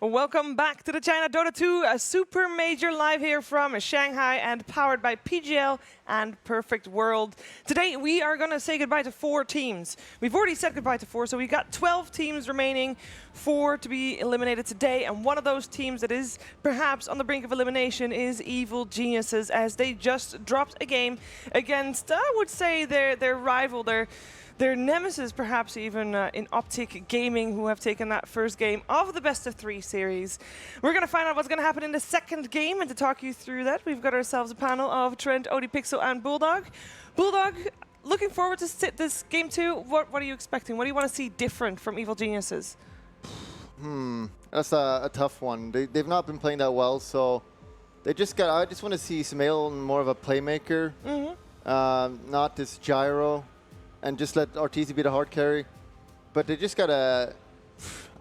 Welcome back to the China Dota2 Supermajor live here from Shanghai and powered by PGL and Perfect World. Today we are going to say goodbye to 4 teams. We've already said goodbye to 4, so we've got 12 teams remaining, 4 to be eliminated today, and one of those teams that is perhaps on the brink of elimination is Evil Geniuses, as they just dropped a game against, I would say, their rival, their nemesis, perhaps even in Optic Gaming, who have taken that first game of the best of 3 series. We're going to find out what's going to happen in the second game, and to talk you through that, we've got ourselves a panel of Trent, ODPixel, and Bulldog. Bulldog, looking forward to this game too. What are you expecting? What do you want to see different from Evil Geniuses? That's a tough one. They've not been playing that well, so I just want to see Sumail more of a playmaker, not this gyro. And just let Arteezy be the hard carry. But they just gotta,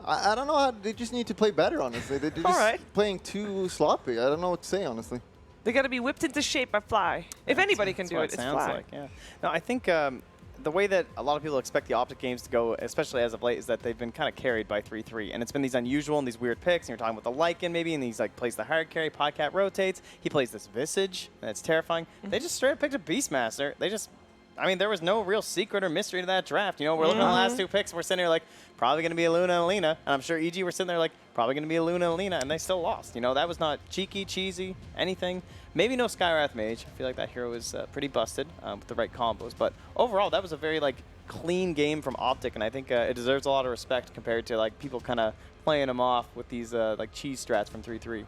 I don't know how, they just need to play better, honestly. They're just playing too sloppy. I don't know what to say, honestly. They gotta be whipped into shape by Fly. If anybody can do it, it's Fly. Like, yeah. No, I think the way that a lot of people expect the Optic games to go, especially as of late, is that they've been kind of carried by 3-3. And it's been these unusual and these weird picks. And you're talking about the Lycan maybe, and he's like plays the hard carry, Podcat rotates. He plays this Visage, and it's terrifying. They just straight up picked a Beastmaster. They just, I mean, there was no real secret or mystery to that draft. You know, we're looking at the last 2 picks, we're sitting here like, probably going to be a Luna and Lina. And I'm sure EG were sitting there like, probably going to be a Luna and Lina, and they still lost. You know, that was not cheeky, cheesy, anything. Maybe no Skywrath Mage. I feel like that hero is pretty busted with the right combos. But overall, that was a very like clean game from Optic, and I think it deserves a lot of respect compared to like people kind of playing them off with these like cheese strats from 3-3.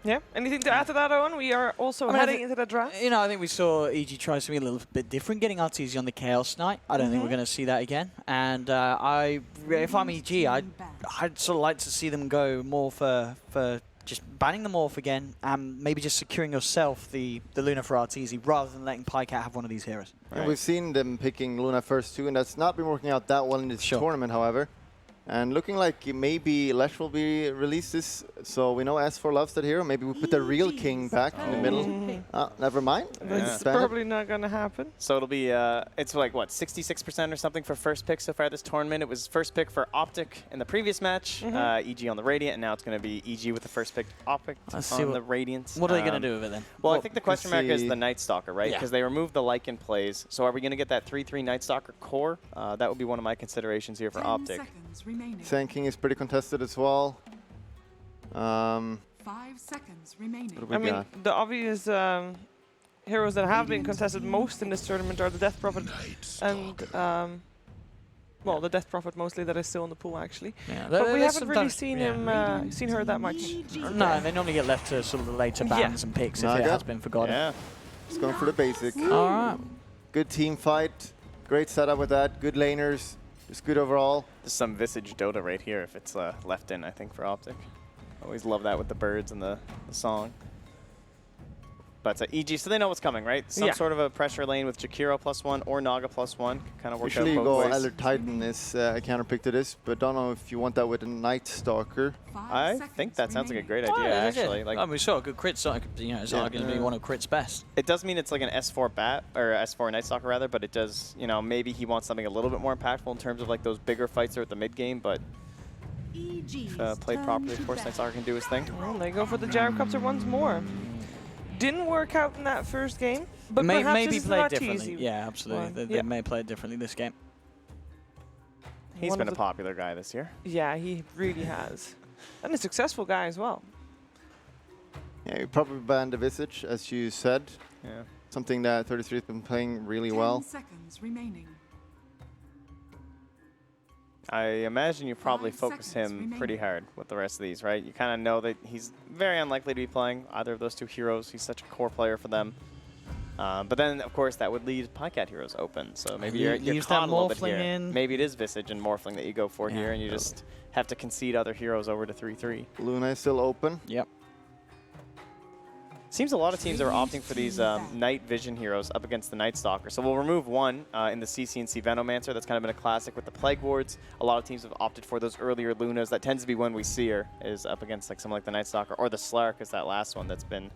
Yeah. Anything to add to that, Owen? We are also heading into the draft. You know, I think we saw EG try something a little bit different, getting Arteezy on the Chaos Knight. I don't think we're going to see that again. And if I'm EG, I'd sort of like to see them go more for just banning the Morph again, and maybe just securing yourself the Luna for Arteezy, rather than letting Pycat have one of these heroes. Right. We've seen them picking Luna first too, and that's not been working out that well in this tournament, however. And looking like maybe Lesh will be released this, so we know S4 loves that hero. Maybe we put the real king back in the middle. Never mind. That's probably not going to happen. So it'll be, it's like, what, 66% or something for first pick so far this tournament. It was first pick for Optic in the previous match, EG on the Radiant, and now it's going to be EG with the first pick Optic on the Radiant. What are they going to do with it then? Well, I think the question mark is the Night Stalker, right? Because they removed the Lycan plays. So are we going to get that 3-3 Night Stalker core? That would be one of my considerations here for Optic. Sand King is pretty contested as well. 5 seconds remaining. I mean, the obvious heroes that have been contested most in this tournament are the Death Prophet and, well, the Death Prophet mostly that is still in the pool, actually. Yeah, but we haven't really seen him, seen her that much. No, they normally get left to sort of the later bans and picks if it has been forgotten. Yeah, just going for the basic. All right. Good team fight. Great setup with that. Good laners. Just good overall. There's some Visage Dota right here if it's left in, I think, for Optic. Always love that with the birds and the song. But EG, so they know what's coming, right? Some sort of a pressure lane with Jakiro +1 or Naga +1. Kind of work out both ways. Usually you go Elder Titan is a counterpick to this, but don't know if you want that with a Night Stalker. I think that sounds like a great idea, actually. Like, we saw a good crit, so you know, it's arguably one of Crit's best. It does mean it's like an S4 bat, or S4 Night Stalker rather, but it does, you know, maybe he wants something a little bit more impactful in terms of like those bigger fights there at the mid game, but if played properly, of course, Night Stalker can do his thing. Well, they go for the Gyrocopter once more. Didn't work out in that first game, but maybe played differently. Yeah, absolutely. They may play it differently this game. He's been a popular guy this year. Yeah, he really has. And a successful guy as well. Yeah, you probably banned the Visage, as you said. Yeah. Something that 33 has been playing really well. 10 seconds remaining. I imagine you probably focus him pretty hard with the rest of these, right? You kind of know that he's very unlikely to be playing either of those 2 heroes. He's such a core player for them. But then, of course, that would leave Pycat heroes open. So maybe you're caught a little bit here. Maybe it is Visage and Morphling that you go for here, and you just have to concede other heroes over to 3-3. Luna is still open. Yep. Seems a lot of teams are opting for these night vision heroes up against the Night Stalker. So we'll remove one in the CC&C Venomancer. That's kind of been a classic with the Plague Wards. A lot of teams have opted for those earlier Lunas. That tends to be when we see her, is up against like someone like the Night Stalker. Or the Slark is that last one that's been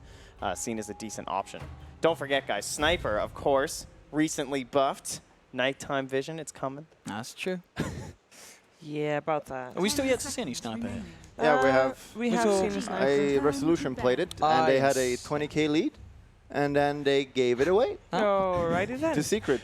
seen as a decent option. Don't forget, guys, Sniper, of course, recently buffed. Nighttime vision, it's coming. That's true. Yeah, about that. Are we still yet to see any sniper here? Yeah, we have. We have saw seen a sniper. Resolution played it, and they had a Yes. 20k lead, and then they gave it away Oh, righty then. to Secret.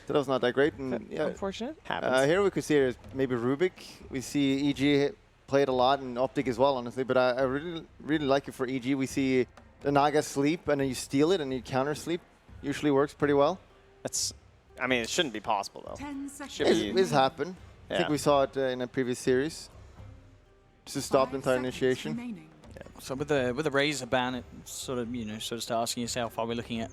So that was not that great. And yeah, Unfortunate. Happens. here we could see is maybe Rubik. We see EG played a lot, and Optic as well, honestly. But I really like it for EG. We see the Naga sleep, and then you steal it, and you counter sleep. Usually works pretty well. That's, I mean, it shouldn't be possible though. 10 seconds. Should It's, be- it's happened. I think Yeah. we saw it in a previous series. Just to stop the 5 entire seconds initiation. remaining. So with the Razor ban, it sort of start asking yourself, are we looking at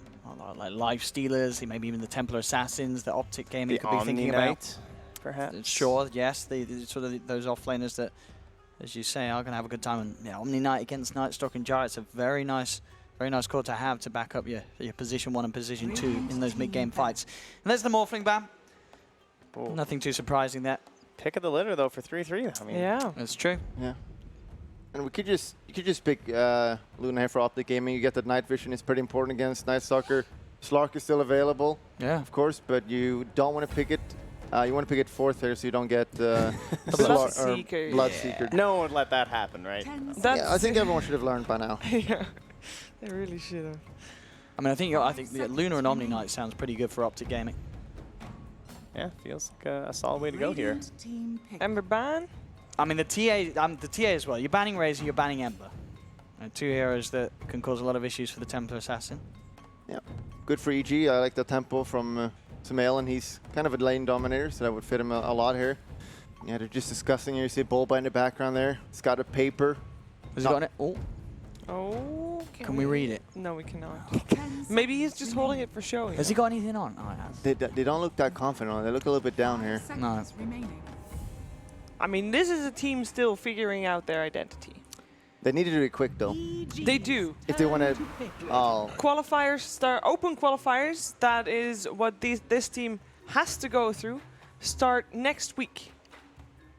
like Life Stealers, maybe even the Templar Assassins, the Optic game you The could be thinking about? Omni-Knight, perhaps. Sure, yes, the sort of those offlaners that, as you say, are going to have a good time. And yeah, Omni Knight against Nightstalk and Gyro, it's a very nice core to have to back up your position 1 and position 2 in those mid-game fights. And there's the Morphling ban. Ooh. Nothing too surprising there. Pick of the litter though for 3-3. I mean, Yeah. That's true. Yeah. And you could just pick Luna here for Optic Gaming. You get that night vision is pretty important against Night Stalker. Slark is still available, Yeah. of course, but you don't want to pick it. You want to pick it 4th here so you don't get Bloodseeker. Bloodseeker. No one would let that happen, right? 10 That's Yeah, I think everyone should have learned by now. yeah. They really should have. I mean, I think yeah, Luna and Omni Knight sounds pretty good for Optic Gaming. Yeah, feels like a solid way to go here. Radiant team pick. Ember ban. I mean, the TA as well. You're banning Razor, you're banning Ember. 2 heroes that can cause a lot of issues for the Templar Assassin. Yeah, good for EG. I like the tempo from Sumail, and he's kind of a lane dominator, so that would fit him a lot here. Yeah, they're just discussing here. You see Bulba in the background there. It's got a paper. Has he got it? Oh, Oh. can we read it? No, we cannot. 10 Maybe he's seconds just holding remaining. it for show. Has he got anything on? Oh, he has. They don't look that confident on it. They look a little bit down 5 here. seconds remaining. I mean, this is a team still figuring out their identity. They need to do it quick, though. They do. If they want to... Oh, Qualifiers start, open qualifiers, that is what this team has to go through, start next week,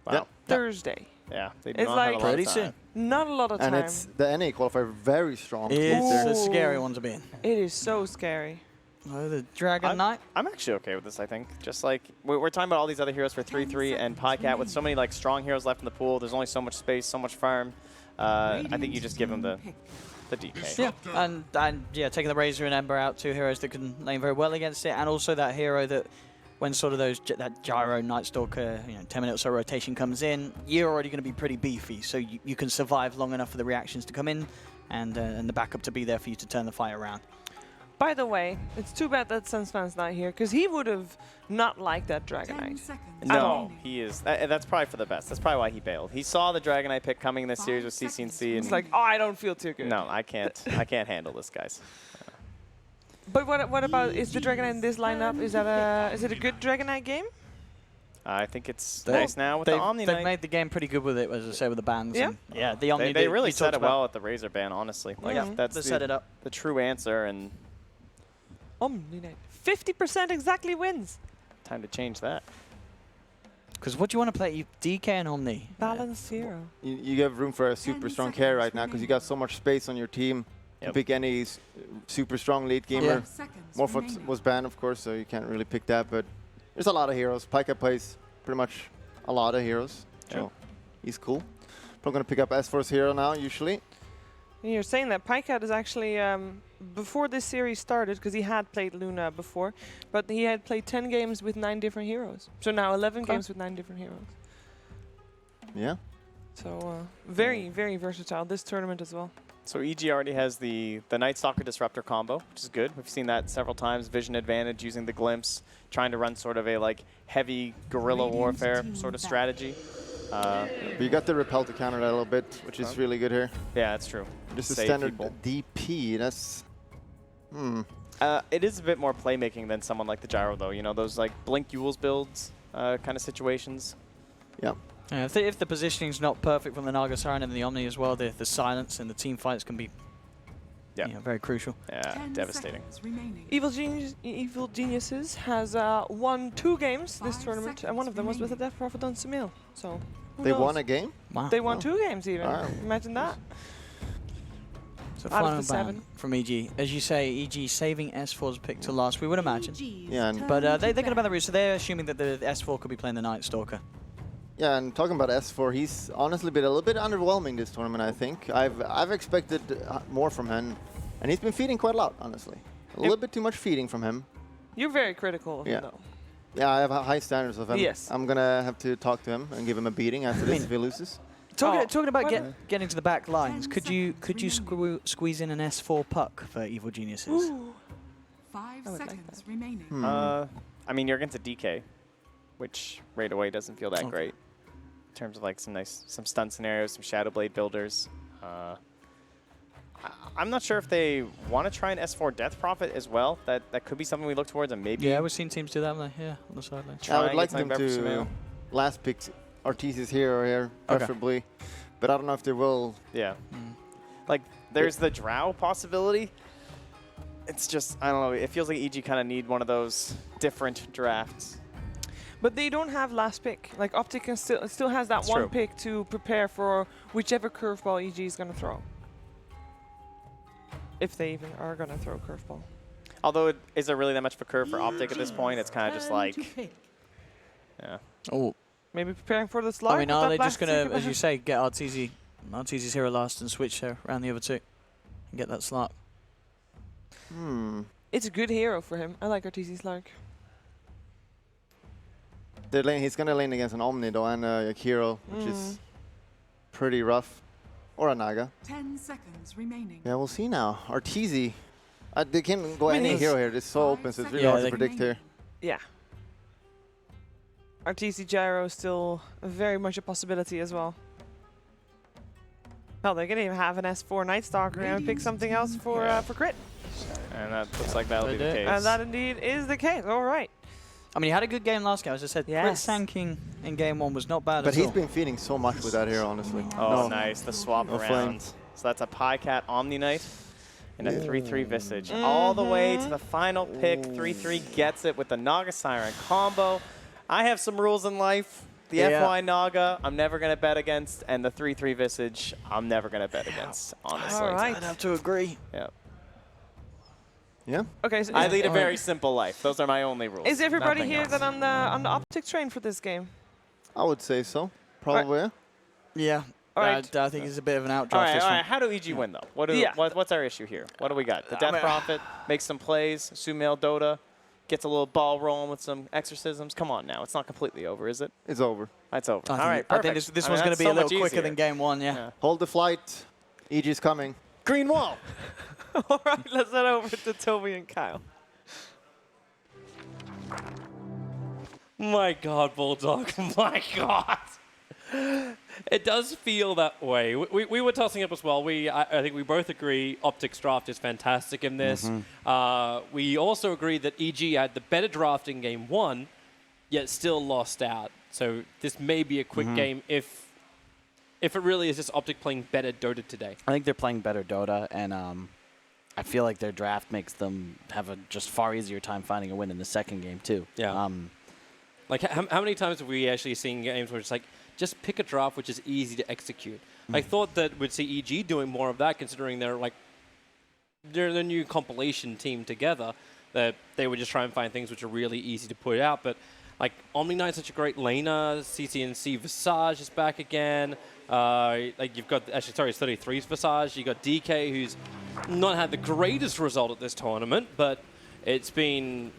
Wow. Thursday. Yeah, they It's don't like- have a lot of Pretty time. soon. Not a lot of time. and it's the NA qualifier very strong. It's Ooh. a scary one to be in. It is so scary. Oh, the Dragon Knight. I'm actually okay with this, I think. Just like, we're talking about all these other heroes for 3-3 and Podcat with so many like strong heroes left in the pool. There's only so much space, so much farm. I think you just give them the DK. Yeah, and yeah, taking the Razor and Ember out, 2 heroes that can lane very well against it, and also that hero that, when sort of that Gyro Night Stalker, 10 minutes of rotation comes in, you're already going to be pretty beefy, so you can survive long enough for the reactions to come in, and the backup to be there for you to turn the fight around. By the way, it's too bad that Sunspan's not here, because he would have not liked that 10 Dragonite. seconds No, remaining. he is. That's probably for the best. That's probably why he bailed. He saw the Dragonite pick coming in this series with CCNC, and It's like, oh, I don't feel too good. no, I can't handle this, guys. But what about, is the Dragonite in this lineup, is it a good Dragonite game? I think it's They- nice now with the Omni They've Knight. made the game pretty good with it, as I say, with the bans. Yeah? and yeah, the Omni. They that really we set talked it about. well at the Razor ban, honestly. Like, Yeah. that's They set it up. the true answer, and Omni-Knight. 50% exactly wins. time to change that. Because what do you want to play? You DK and Omni. Balanced hero. You have room for a super 10 strong carry seconds right now because you got so much space on your team to Yep. pick any super strong late gamer. 5 seconds Morph remaining. was banned, of course, so you can't really pick that. But there's a lot of heroes. Pika plays pretty much a lot of heroes, so he's cool. Probably gonna pick up S4's hero now, usually. And you're saying that Pycat is actually, before this series started, because he had played Luna before, but he had played 10 games with 9 different heroes. So now 11 Okay. games with 9 different heroes. Yeah. So very, very versatile this tournament as well. So EG already has the Night Stalker Disruptor combo, which is good. We've seen that several times. Vision advantage using the glimpse, trying to run sort of a like heavy guerrilla Radiant warfare team sort of back. strategy. But you got the repel to counter that a little bit, which is really good here. Yeah, that's true. Just a Save standard people. DP. That's It is a bit more playmaking than someone like the Gyro, though. You know, those like Blink Yules builds kind of situations. yeah. Yeah, if the positioning's not perfect from the Naga Siren and the Omni as well, the silence and the team fights can be very crucial. Yeah, 10 devastating. seconds remaining. Evil Geniuses has won 2 games this 5 tournament, and one of them was with a remaining. Death Prophet on Sumail. So who They knows? won a game? Wow. They won Oh. 2 games even. Wow. Imagine that. So out of final the 7. ban from EG. As you say, EG saving S4's pick to last, we would imagine. Yeah, and- But they're going to ban the route, so they're assuming that the S4 could be playing the Night Stalker. Yeah, and talking about S4, he's honestly been a little bit underwhelming this tournament, I think. I've expected more from him, and he's been feeding quite a lot, honestly. A little bit too much feeding from him. You're very critical of him, though. Yeah, I have high standards of him. Yes. I'm going to have to talk to him and give him a beating after this if he loses. Talking about getting to the back lines, could you squeeze in an S4 puck for Evil Geniuses? Ooh. 5 seconds remaining. I mean, you're against a DK, which right away doesn't feel that great. In terms of like some stun scenarios, some Shadow Blade builders. I'm not sure if they want to try an S4 Death Prophet as well. That could be something we look towards, and maybe. Yeah, we've seen teams do that, on the sideline. I would like them to last pick Arteezy's here or here, preferably. But I don't know if they will. Yeah. Like, there's the Drow possibility. It's just, I don't know, it feels like EG kind of need one of those different drafts. But they don't have last pick. Like, Optic can still has that one pick to prepare for whichever curveball EG is going to throw. If they even are going to throw a curveball. Although, is there really that much of a curve for Optic at this point? It's kind of just like, yeah. Oh. Maybe preparing for the slide. I mean, are they just going to, as you say, get Arteezy's hero last and switch around the other two and get that slot? It's a good hero for him. I like Arteezy's Lark. He's going to lane against an Omni, though, and a hero, which is pretty rough. Or a Naga. 10 seconds remaining. Yeah, we'll see now. Arteezy. They can't go any hero here. It's so open, so it's really hard to predict here. Yeah. Arteezy Gyro is still very much a possibility as well. Hell, they can even have an S4 Night Stalker and pick something else for crit. And that looks like that'll be the case. And that indeed is the case. All right. I mean, he had a good game last game. As I said, crit sanking in game 1 was not bad at all. But he's been feeding so much with that hero, honestly. Oh, nice. The swap around. Flames. So that's a Pycat Omni Knight and a 3-3 Visage. All the way to the final pick. 3-3 gets it with the Naga Siren combo. I have some rules in life. The FY Naga, I'm never going to bet against. And the 3-3 Visage, I'm never going to bet against, honestly. All right. I'd have to agree. Yeah. Yeah. Okay. So I lead a very simple life. Those are my only rules. is everybody Nothing here else. then on the Optic train for this game? I would say so. Probably, Yeah. All right. I think it's a bit of an outdraft. All right, this all one. right. How do EG win, though? What's our issue here? What do we got? The I Death mean, Prophet makes some plays. Sumail Dota gets a little ball rolling with some exorcisms. Come on now. It's not completely over, is it? It's over. It's over. I All think, right, I perfect. think this one's going to be a little quicker than game 1, yeah. Hold the flight. EG's coming. Green wall. All right. Let's head over to Toby and Kyle. My God, Bulldog. My God. It does feel that way. We were tossing up as well. I think we both agree Optic's draft is fantastic in this. We also agree that EG had the better draft in game 1, yet still lost out. So this may be a quick game if it really is just Optic playing better Dota today. I think they're playing better Dota, and I feel like their draft makes them have a just far easier time finding a win in the second game, too. Yeah. Like, how many times have we actually seen games where it's like, just pick a draft which is easy to execute? I thought that we'd see EG doing more of that, considering they're the new compilation team together, that they would just try and find things which are really easy to put out. But like Omni Knight's such a great laner, CCNC Visage is back again. Like you've got, actually, sorry, it's 33's Visage. You've got DK, who's not had the greatest result at this tournament, but it's been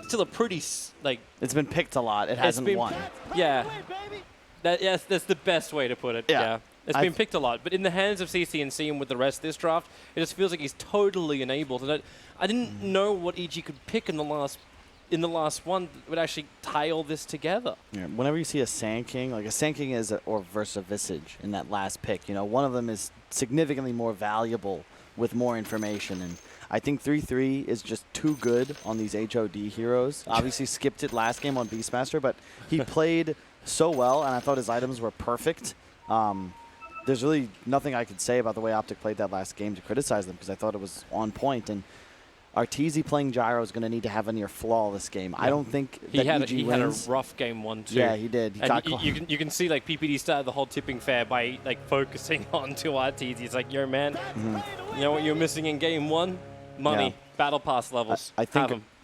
still a pretty, like... It's been picked a lot. It hasn't won. Yeah. Yes, that's the best way to put it. Yeah. It's been picked a lot. But in the hands of CCNC and with the rest of this draft, it just feels like he's totally enabled. And I didn't know what EG could pick in the last one that would actually tie all this together. Yeah. Whenever you see a Sand King, like a Sand King is or versus a Visage in that last pick, you know, one of them is significantly more valuable with more information. And I think 3-3 is just too good on these HOD heroes. Obviously skipped it last game on Beastmaster, but he played so well, and I thought his items were perfect. There's really nothing I could say about the way Optic played that last game to criticize them, because I thought it was on point. And Arteezy playing Gyro is going to need to have a near flawless game. I don't think he that had EG he wins. had a rough game 1 too. Yeah, he did. He and got you can see like PPD started the whole tipping fair by like focusing on to Arteezy. It's like, yo man, you know what you're missing in game 1? Money, battle pass levels. I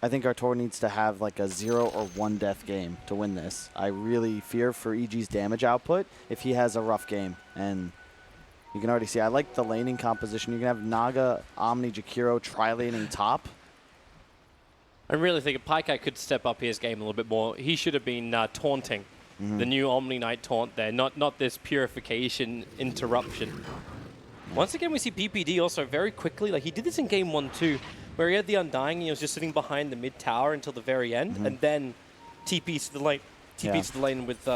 I think Artur needs to have like a 0 or 1 death game to win this. I really fear for EG's damage output if he has a rough game. And you can already see, I like the laning composition. You can have Naga, Omni, Jakiro tri-laning top. I really think Pycat could step up his game a little bit more. He should have been taunting the new Omni Knight taunt there, not this purification interruption. Once again, we see PPD also very quickly. Like, he did this in game 1 too, where he had the Undying and he was just sitting behind the mid tower until the very end, and then TPs to the lane. TPs to the lane with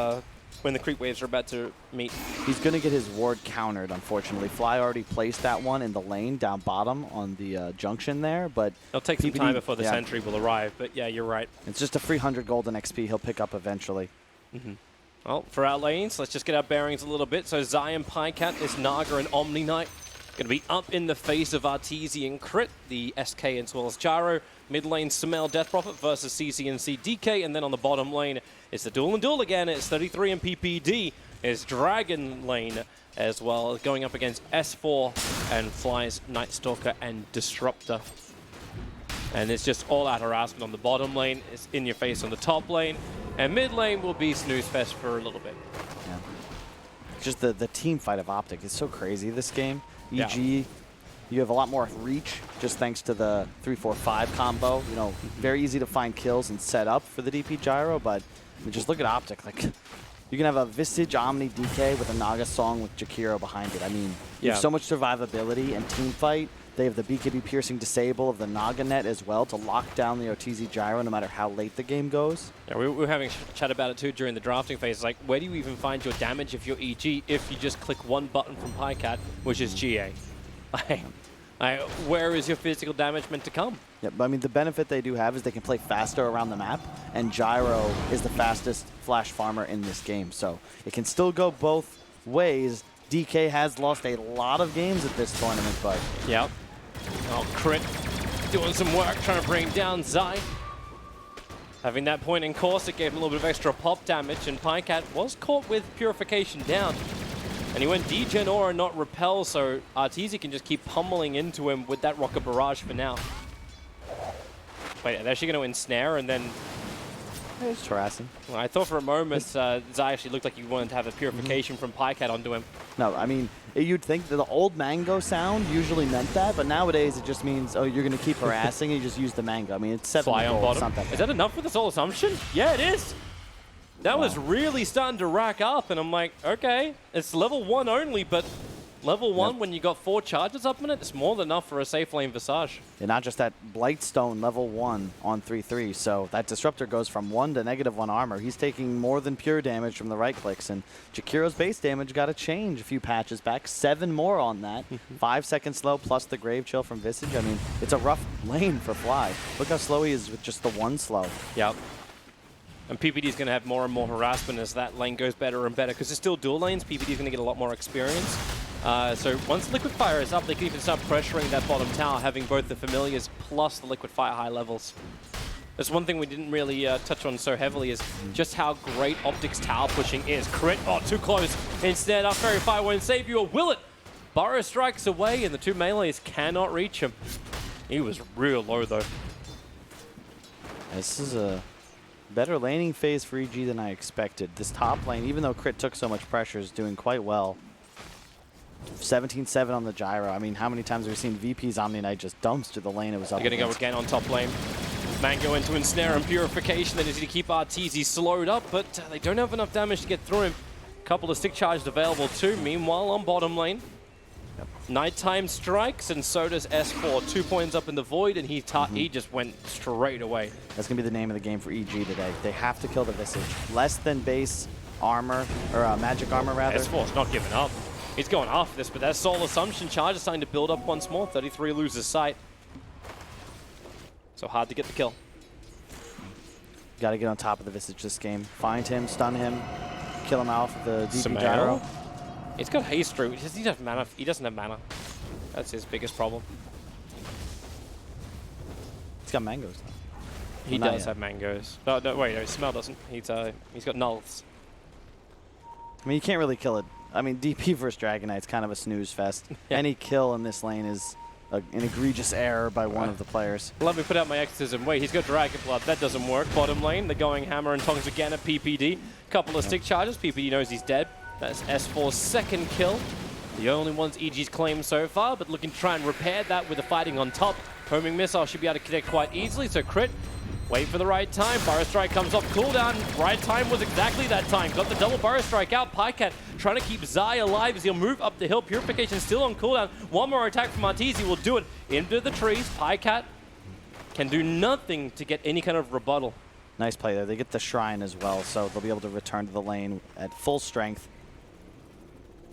when the creep waves are about to meet. He's going to get his ward countered, unfortunately. Fly already placed that one in the lane down bottom on the junction there, but It'll take some PPD time before the sentry will arrive, but yeah, you're right. It's just a free 100 golden XP he'll pick up eventually. Well, for our lanes, let's just get our bearings a little bit. So Zion, Pycat, this Naga, and Omni Knight going to be up in the face of Artesian Crit, the SK as well as Gyro. Mid lane, Sumail Death Prophet versus CCNC DK, and then on the bottom lane, it's the duel and duel again. It's 33 and PPD. It's Dragon Lane as well, going up against S4 and Fly's Night Stalker and Disruptor. And it's just all-out harassment on the bottom lane. It's in your face on the top lane. And mid lane will be snooze fest for a little bit. Yeah. Just the team fight of Optic is so crazy this game. EG, you have a lot more reach just thanks to the 3-4-5 combo. You know, very easy to find kills and set up for the DP Gyro, but I mean, just look at Optic. Like, you can have a Visage Omni DK with a Naga Song with Jakiro behind it. I mean, you have so much survivability and team fight. They have the BKB Piercing Disable of the Naga Net as well to lock down the OTZ Gyro no matter how late the game goes. Yeah, we were having a chat about it too during the drafting phase. Like, where do you even find your damage if you're EG if you just click one button from Pycat, which is GA? Where is your physical damage meant to come? Yeah, but I mean, the benefit they do have is they can play faster around the map, and Gyro is the fastest flash farmer in this game. So it can still go both ways. DK has lost a lot of games at this tournament, but... Yep. Oh, Crit doing some work, trying to bring down Zai. Having that point in course, it gave him a little bit of extra pop damage, and Pycat was caught with Purification down. And he went Degen Aura, not Repel, so Arteezy can just keep pummeling into him with that Rocket Barrage for now. Wait, they're actually going to ensnare and then... It's harassing. Well, I thought for a moment Zai actually looked like he wanted to have a Purification from Pycat onto him. No, I mean, you'd think that the old Mango sound usually meant that, but nowadays it just means, oh, you're going to keep harassing and you just use the Mango. I mean, it's 7 Fly on bottom. Something. Is that enough for the Soul Assumption? Yeah, it is. That was really starting to rack up, and I'm like, okay, it's level 1 only, but level 1 when you got 4 charges up in it, it's more than enough for a safe lane Visage. And not just that, Blightstone level 1 on 3-3, so that Disruptor goes from 1 to -1 armor. He's taking more than pure damage from the right clicks, and Jakiro's base damage got to change a few patches back. 7 more on that. 5 seconds slow plus the Grave Chill from Visage. I mean, it's a rough lane for Fly. Look how slow he is with just the 1 slow. Yep. And PPD is going to have more and more harassment as that lane goes better and better, because it's still dual lanes. PPD is going to get a lot more experience. So once Liquid Fire is up, they can even start pressuring that bottom tower, having both the Familiars plus the Liquid Fire high levels. That's one thing we didn't really touch on so heavily is just how great Optic's tower pushing is. Crit, oh, too close. Instead, our Fairy Fire won't save you, or will it? Burrow strikes away, and the 2 melees cannot reach him. He was real low, though. This is a better laning phase for EG than I expected. This top lane, even though Crit took so much pressure, is doing quite well. 17-7 on the Gyro. I mean, how many times have we seen VP's Omni Knight just dumps to the lane it was up They're going to go against? again on top lane. Mango into Ensnare and Purification. They need to keep Arteezy slowed up, but they don't have enough damage to get through him. Couple of stick charges available too. Meanwhile, on bottom lane, Nighttime strikes, and so does S4. 2 points up in the void, and he just went straight away. That's going to be the name of the game for EG today. They have to kill the Visage. Less than base armor, or magic armor rather. S4's not giving up. He's going after this, but that Soul Assumption charge is starting to build up once more. 33 loses sight. So hard to get the kill. Got to get on top of the Visage this game. Find him, stun him, kill him off with the DP Gyro. He's got haste through. He doesn't have mana. He doesn't have mana. That's his biggest problem. He's got mangoes though. He does have mangoes. No, wait, Smell doesn't. He's got nulls. I mean, you can't really kill it. I mean, DP versus Dragon Knight's kind of a snooze fest. Any kill in this lane is an egregious error by one of the players. Let me put out my exorcism. Wait, he's got Dragon Blood. That doesn't work. Bottom lane, they're going hammer and tongs again at PPD. Couple of stick charges. PPD knows he's dead. That's S4's second kill. The only ones EG's claimed so far, but looking to try and repair that with the fighting on top. Homing missile should be able to connect quite easily, so crit. Wait for the right time. Burrow Strike comes off cooldown. Right time was exactly that time. Got the double Burrow Strike out. Pycat trying to keep Zai alive as he'll move up the hill. Purification still on cooldown. One more attack from Arteezy will do it into the trees. Pycat can do nothing to get any kind of rebuttal. Nice play there. They get the Shrine as well, so they'll be able to return to the lane at full strength.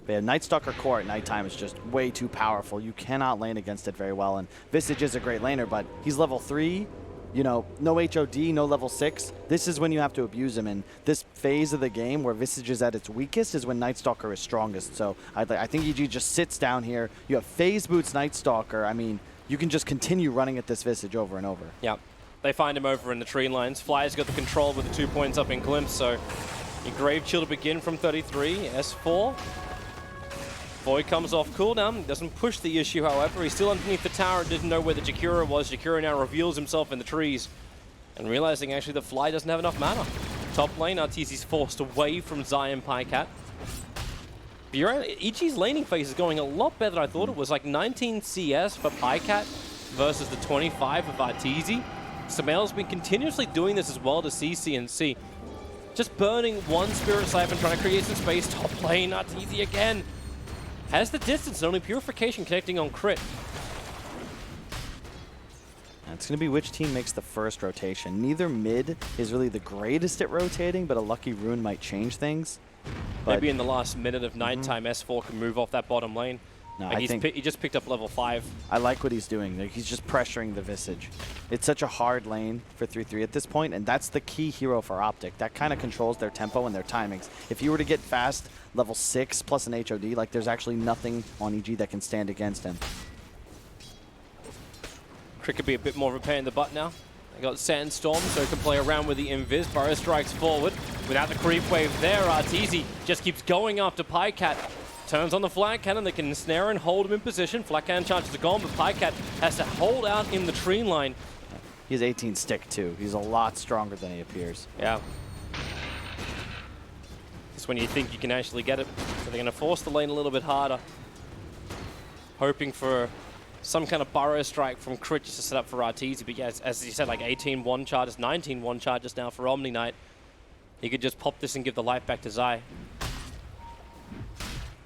But yeah, Night Stalker core at nighttime is just way too powerful. You cannot lane against it very well, and Visage is a great laner, but he's level 3. You know, no HOD, no level 6. This is when you have to abuse him, and this phase of the game where Visage is at its weakest is when Night Stalker is strongest. So I think EG just sits down here. You have phase boots Night Stalker. I mean, you can just continue running at this Visage over and over. Yeah, they find him over in the tree lines. Fly's got the control with the 2 points up in Glimpse, so your Grave Chill to begin from 33. S4. Void comes off cooldown, doesn't push the issue, however. He's still underneath the tower and didn't know where the Jakura was. Jakura now reveals himself in the trees and realizing actually the Fly doesn't have enough mana. Top lane, Arteezy's forced away from Zion Pycat. But you're right, EG's laning phase is going a lot better than I thought it was. Like 19 CS for Pycat versus the 25 of Arteezy. Samael's been continuously doing this as well to CC. Just burning one Spirit Siphon, trying to create some space. Top lane, Arteezy again. Has the distance, and only Purification connecting on crit. It's going to be which team makes the first rotation. Neither mid is really the greatest at rotating, but a Lucky Rune might change things. But maybe in the last minute of nighttime, S4 can move off that bottom lane. No, Like he just picked up level 5. I like what he's doing. Like, he's just pressuring the Visage. It's such a hard lane for 3-3 at this point, and that's the key hero for Optic. That kind of controls their tempo and their timings. If you were to get fast level 6 plus an HOD, like there's actually nothing on EG that can stand against him. Crit could be a bit more of a pain in the butt now. They got Sandstorm, so he can play around with the Invis. Burrow strikes forward. Without the creep wave there, Arteezy just keeps going after Pycat. Turns on the flat cannon, they can snare and hold him in position. Flat cannon charges are gone, but Pycat has to hold out in the tree line. He's 18 stick too. He's a lot stronger than he appears. Yeah. It's when you think you can actually get it. So they're going to force the lane a little bit harder. Hoping for some kind of Burrow strike from crit just to set up for Arteezy. But yeah, as you said, like 18 one charges, 19 one charges now for Omni Knight. He could just pop this and give the life back to Zai.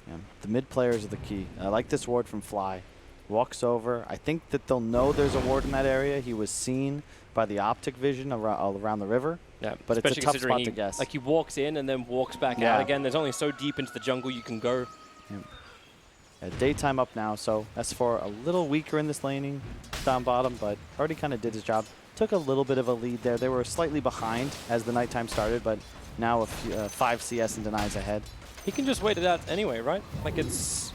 Yeah, the mid players are the key. I like this ward from Fly. Walks over. I think that they'll know there's a ward in that area. He was seen by the Optic vision around the river. Yeah, but it's a tough spot to guess. Like he walks in and then walks back out again. There's only so deep into the jungle you can go. Yeah, daytime up now, so S4 a little weaker in this laning down bottom, but already kind of did his job. Took a little bit of a lead there. They were slightly behind as the nighttime started, but now 5 CS and denies ahead. He can just wait it out anyway, right? Like it's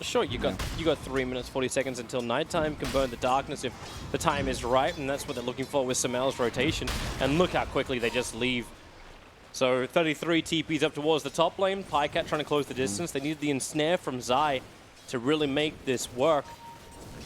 sure you got 3 minutes 40 seconds until nighttime. Can burn the darkness if the time is right, and that's what they're looking for with Samael's rotation. And look how quickly they just leave. So 33 TPs up towards the top lane. Pycat trying to close the distance. They need the ensnare from Zai to really make this work.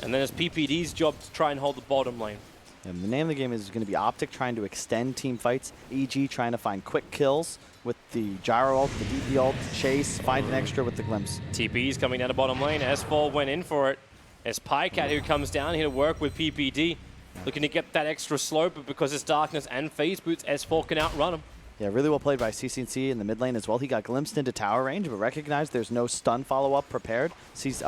And then it's PPD's job to try and hold the bottom lane. And the name of the game is going to be Optic trying to extend team fights. EG trying to find quick kills with the Gyro ult, the DP ult, chase, find an extra with the Glimpse. TP's coming down the bottom lane. S4 went in for it. It's Pycat who comes down here to work with PPD. Looking to get that extra slope, but because it's darkness and phase boots, S4 can outrun him. Yeah, really well played by CCNC in the mid lane as well. He got glimpsed into tower range, but recognized there's no stun follow-up prepared. Sees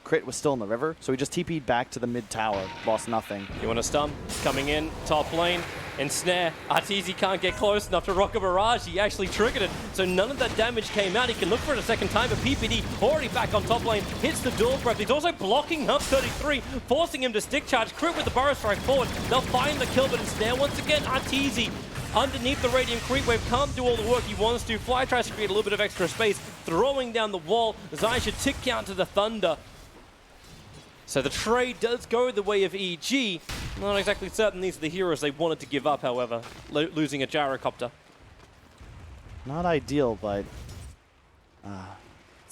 Crit was still in the river, so he just TP'd back to the mid tower, lost nothing. You want to stun? Coming in, top lane, ensnare. Arteezy can't get close enough to rock a barrage. He actually triggered it, so none of that damage came out. He can look for it a second time, but PPD already back on top lane, hits the door breath. He's also blocking up 33, forcing him to stick charge. Crit with the Burrow strike forward. They'll find the kill, but ensnare once again. Arteezy underneath the Radiant Creep Wave, can't do all the work he wants to. Fly tries to create a little bit of extra space, throwing down the wall. Zai should tick count to the Thunder. So the trade does go the way of EG. Not exactly certain these are the heroes they wanted to give up, however, losing a Gyrocopter. Not ideal, but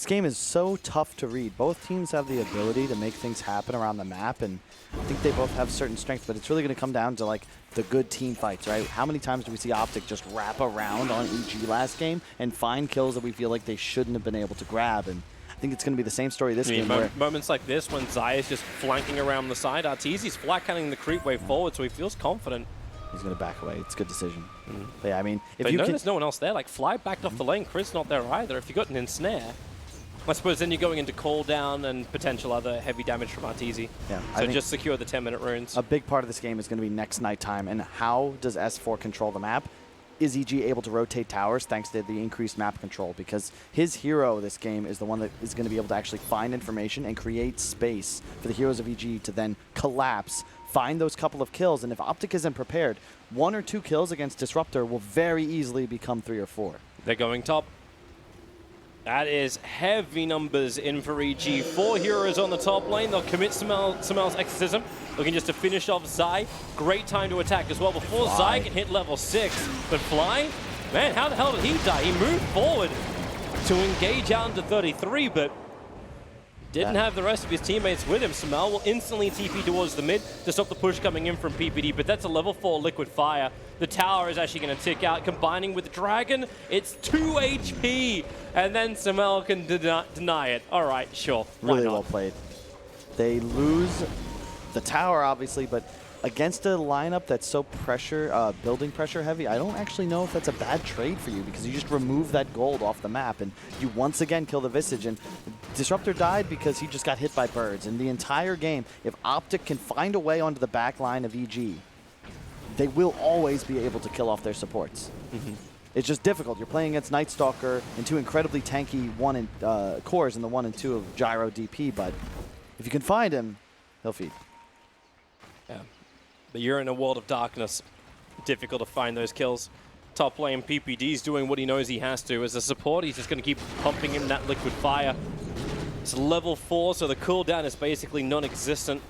This game is so tough to read. Both teams have the ability to make things happen around the map, and I think they both have certain strengths, but it's really going to come down to like the good team fights, right? How many times do we see Optic just wrap around on EG last game and find kills that we feel like they shouldn't have been able to grab? And I think it's going to be the same story this game. Where moments like this when Zai is just flanking around the side, Arteezy's flat canning the creep wave forward, so he feels confident. he's going to back away. It's a good decision. But yeah, I mean, if but you no, can... there's no one else there. Like, Fly backed off the lane. Chris not there either. If you got an ensnare, I suppose then you're going into cooldown and potential other heavy damage from Arteezy. Yeah, so just secure the 10-minute runes. A big part of this game is going to be next nighttime, and how does S4 control the map? Is EG able to rotate towers thanks to the increased map control? Because his hero this game is the one that is going to be able to actually find information and create space for the heroes of EG to then collapse, find those couple of kills, and if Optic isn't prepared, 1 or 2 kills against Disruptor will very easily become 3 or 4. They're going top. That is heavy numbers in for EG. 4 heroes on the top lane. They'll commit Sumel's Exorcism. Looking just to finish off Zai. Great time to attack as well before Zai can hit level 6. But Fly, man, how the hell did he die? He moved forward to engage out into 33, but didn't have the rest of his teammates with him. Sumel will instantly TP towards the mid to stop the push coming in from PPD, but that's a level 4 liquid fire. The tower is actually going to tick out. Combining with the Dragon, it's 2 HP, and then Sumel can deny it. All right, sure. Really well played. They lose the tower, obviously, but against a lineup that's so building pressure heavy, I don't actually know if that's a bad trade for you, because you just remove that gold off the map and you once again kill the Visage. And Disruptor died because he just got hit by birds. And the entire game, if Optic can find a way onto the back line of EG, they will always be able to kill off their supports. It's just difficult. You're playing against Night Stalker and 2 incredibly tanky cores in the 1 and 2 of Gyro DP, but if you can find him, he'll feed. Yeah. But you're in a world of darkness. Difficult to find those kills. Top lane PPD's doing what he knows he has to. As a support, he's just going to keep pumping in that liquid fire. It's level 4, so the cooldown is basically non-existent.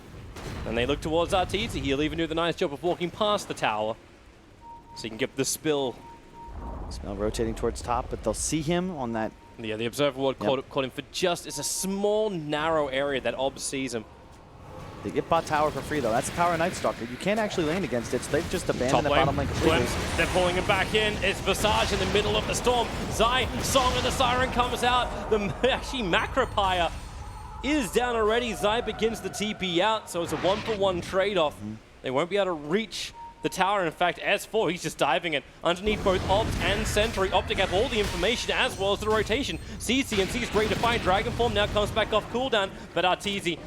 And they look towards Arteezy. He'll even do the nice job of walking past the tower, so he can get the spill. Smell rotating towards top, but they'll see him on that. Yeah, the Observer Ward caught him for just... It's a small, narrow area that Ob sees him. They get bot tower for free, though. That's the power of Night Stalker. You can't actually lane against it, so they've just abandoned the bottom lane completely. Glimpse. They're pulling him back in. It's Visage in the middle of the storm. Zai, Song of the Siren comes out. Actually, Macropire is down already. Zai begins the TP out, so it's a 1-for-1 trade-off. They won't be able to reach the tower. In fact, S4, he's just diving it. Underneath both Opt and Sentry, Optic have all the information as well as the rotation. CNC is great to find. Dragon Form now comes back off cooldown, but Arteezy,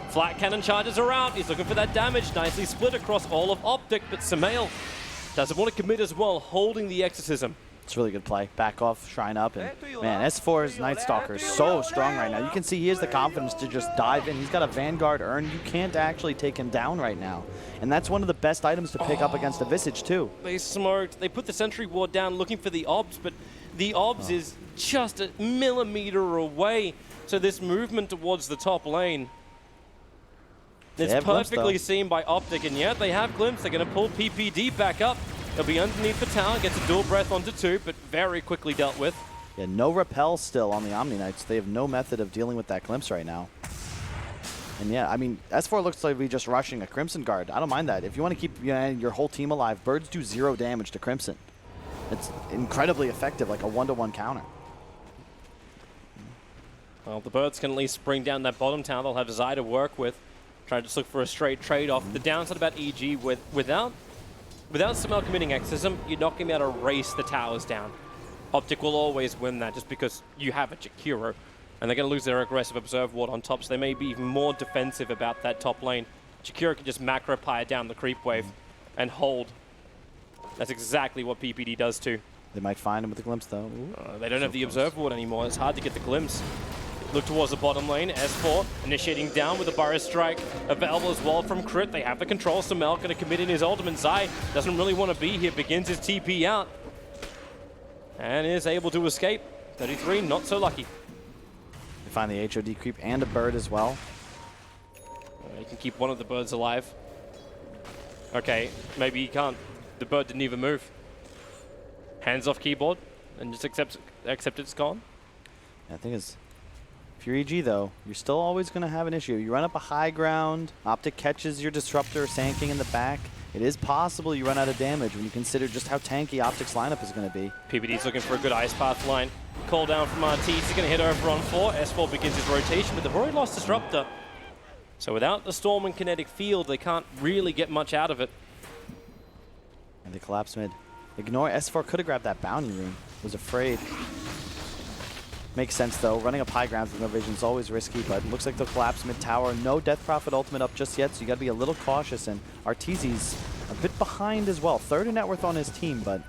flat cannon charges are out. He's looking for that damage. Nicely split across all of Optic, but Sumail doesn't want to commit as well, holding the Exorcism. It's a really good play. Back off, shrine up, and man, S4's Night Stalker is so strong right now. You can see he has the confidence to just dive in. He's got a Vanguard urn. You can't actually take him down right now. And that's one of the best items to pick up against the Visage, too. They smoked. They put the Sentry Ward down looking for the Obs, but the Obs is just a millimeter away. So this movement towards the top lane, it's perfectly seen by Optic, and yet they have Glimpse. They're going to pull PPD back up. He'll be underneath the tower, gets a dual breath onto 2, but very quickly dealt with. Yeah, no repel still on the Omni Knights. They have no method of dealing with that Glimpse right now. And yeah, I mean, S4 looks like we're just rushing a Crimson Guard. I don't mind that. If you want to keep your whole team alive, birds do 0 damage to Crimson. It's incredibly effective, like a 1-to-1 counter. Well, the birds can at least bring down that bottom tower. They'll have Zai to work with. Trying to just look for a straight trade-off. The downside about EG, without Sumail committing Exorcism, you're not going to be able to race the towers down. Optic will always win that just because you have a Jakiro. And they're going to lose their aggressive Observe Ward on top, so they may be even more defensive about that top lane. Jakiro can just macro-pyre down the creep wave and hold. That's exactly what PPD does too. They might find him with the Glimpse, though. They don't have the Observe Ward anymore. It's hard to get the Glimpse. Look towards the bottom lane. S4 initiating down with the Burrow Strike available as well from Crit. They have the control. Sumail going to commit in his ultimate. Zai doesn't really want to be here. Begins his TP out. And is able to escape. 33, not so lucky. They find the HOD creep and a bird as well. He can keep one of the birds alive. Okay, maybe he can't. The bird didn't even move. Hands off keyboard and just accept it's gone. I think it's If you're EG, though, you're still always going to have an issue. You run up a high ground, Optic catches your Disruptor, Sand King in the back. It is possible you run out of damage when you consider just how tanky Optic's lineup is going to be. PPD's looking for a good Ice Path line. Call down from RT. He's going to hit over on 4. S4 begins his rotation, but they've already lost Disruptor. So without the Storm and Kinetic Field, they can't really get much out of it. And they collapse mid. Ignore S4 could have grabbed that bounty rune. Was afraid. Makes sense, though. Running up high grounds with no vision is always risky, but looks like they'll collapse mid-tower. No Death Prophet ultimate up just yet, so you got to be a little cautious. And Arteezy's a bit behind as well. Third in net worth on his team, but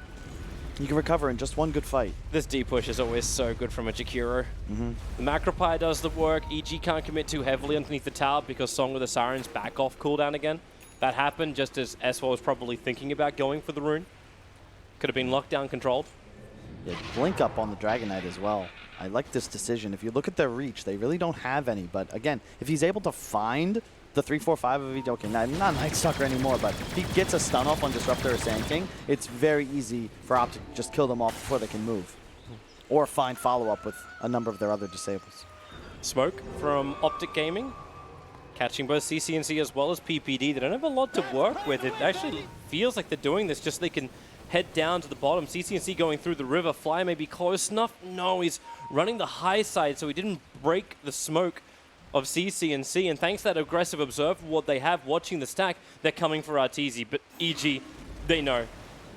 you can recover in just one good fight. This D push is always so good from a Jakiro. The Macropie does the work. EG can't commit too heavily underneath the tower because Song of the Sirens back off cooldown again. That happened just as S4 was probably thinking about going for the rune. Could have been lockdown controlled. Yeah, blink up on the Dragon Knight as well. I like this decision. If you look at their reach, they really don't have any. But again, if he's able to find the 3-4-5 of EG, okay, not Night Stalker anymore, but if he gets a stun off on Disruptor or Sand King, it's very easy for Optic to just kill them off before they can move. Or find follow-up with a number of their other disables. Smoke from Optic Gaming, catching both CCNC as well as PPD. They don't have a lot to work with. It actually feels like they're doing this just so they can head down to the bottom. CCNC going through the river. Fly may be close enough. No, he's running the high side, so he didn't break the smoke of CCNC. And thanks to that aggressive observer, what they have watching the stack, they're coming for Arteezy. But EG, they know.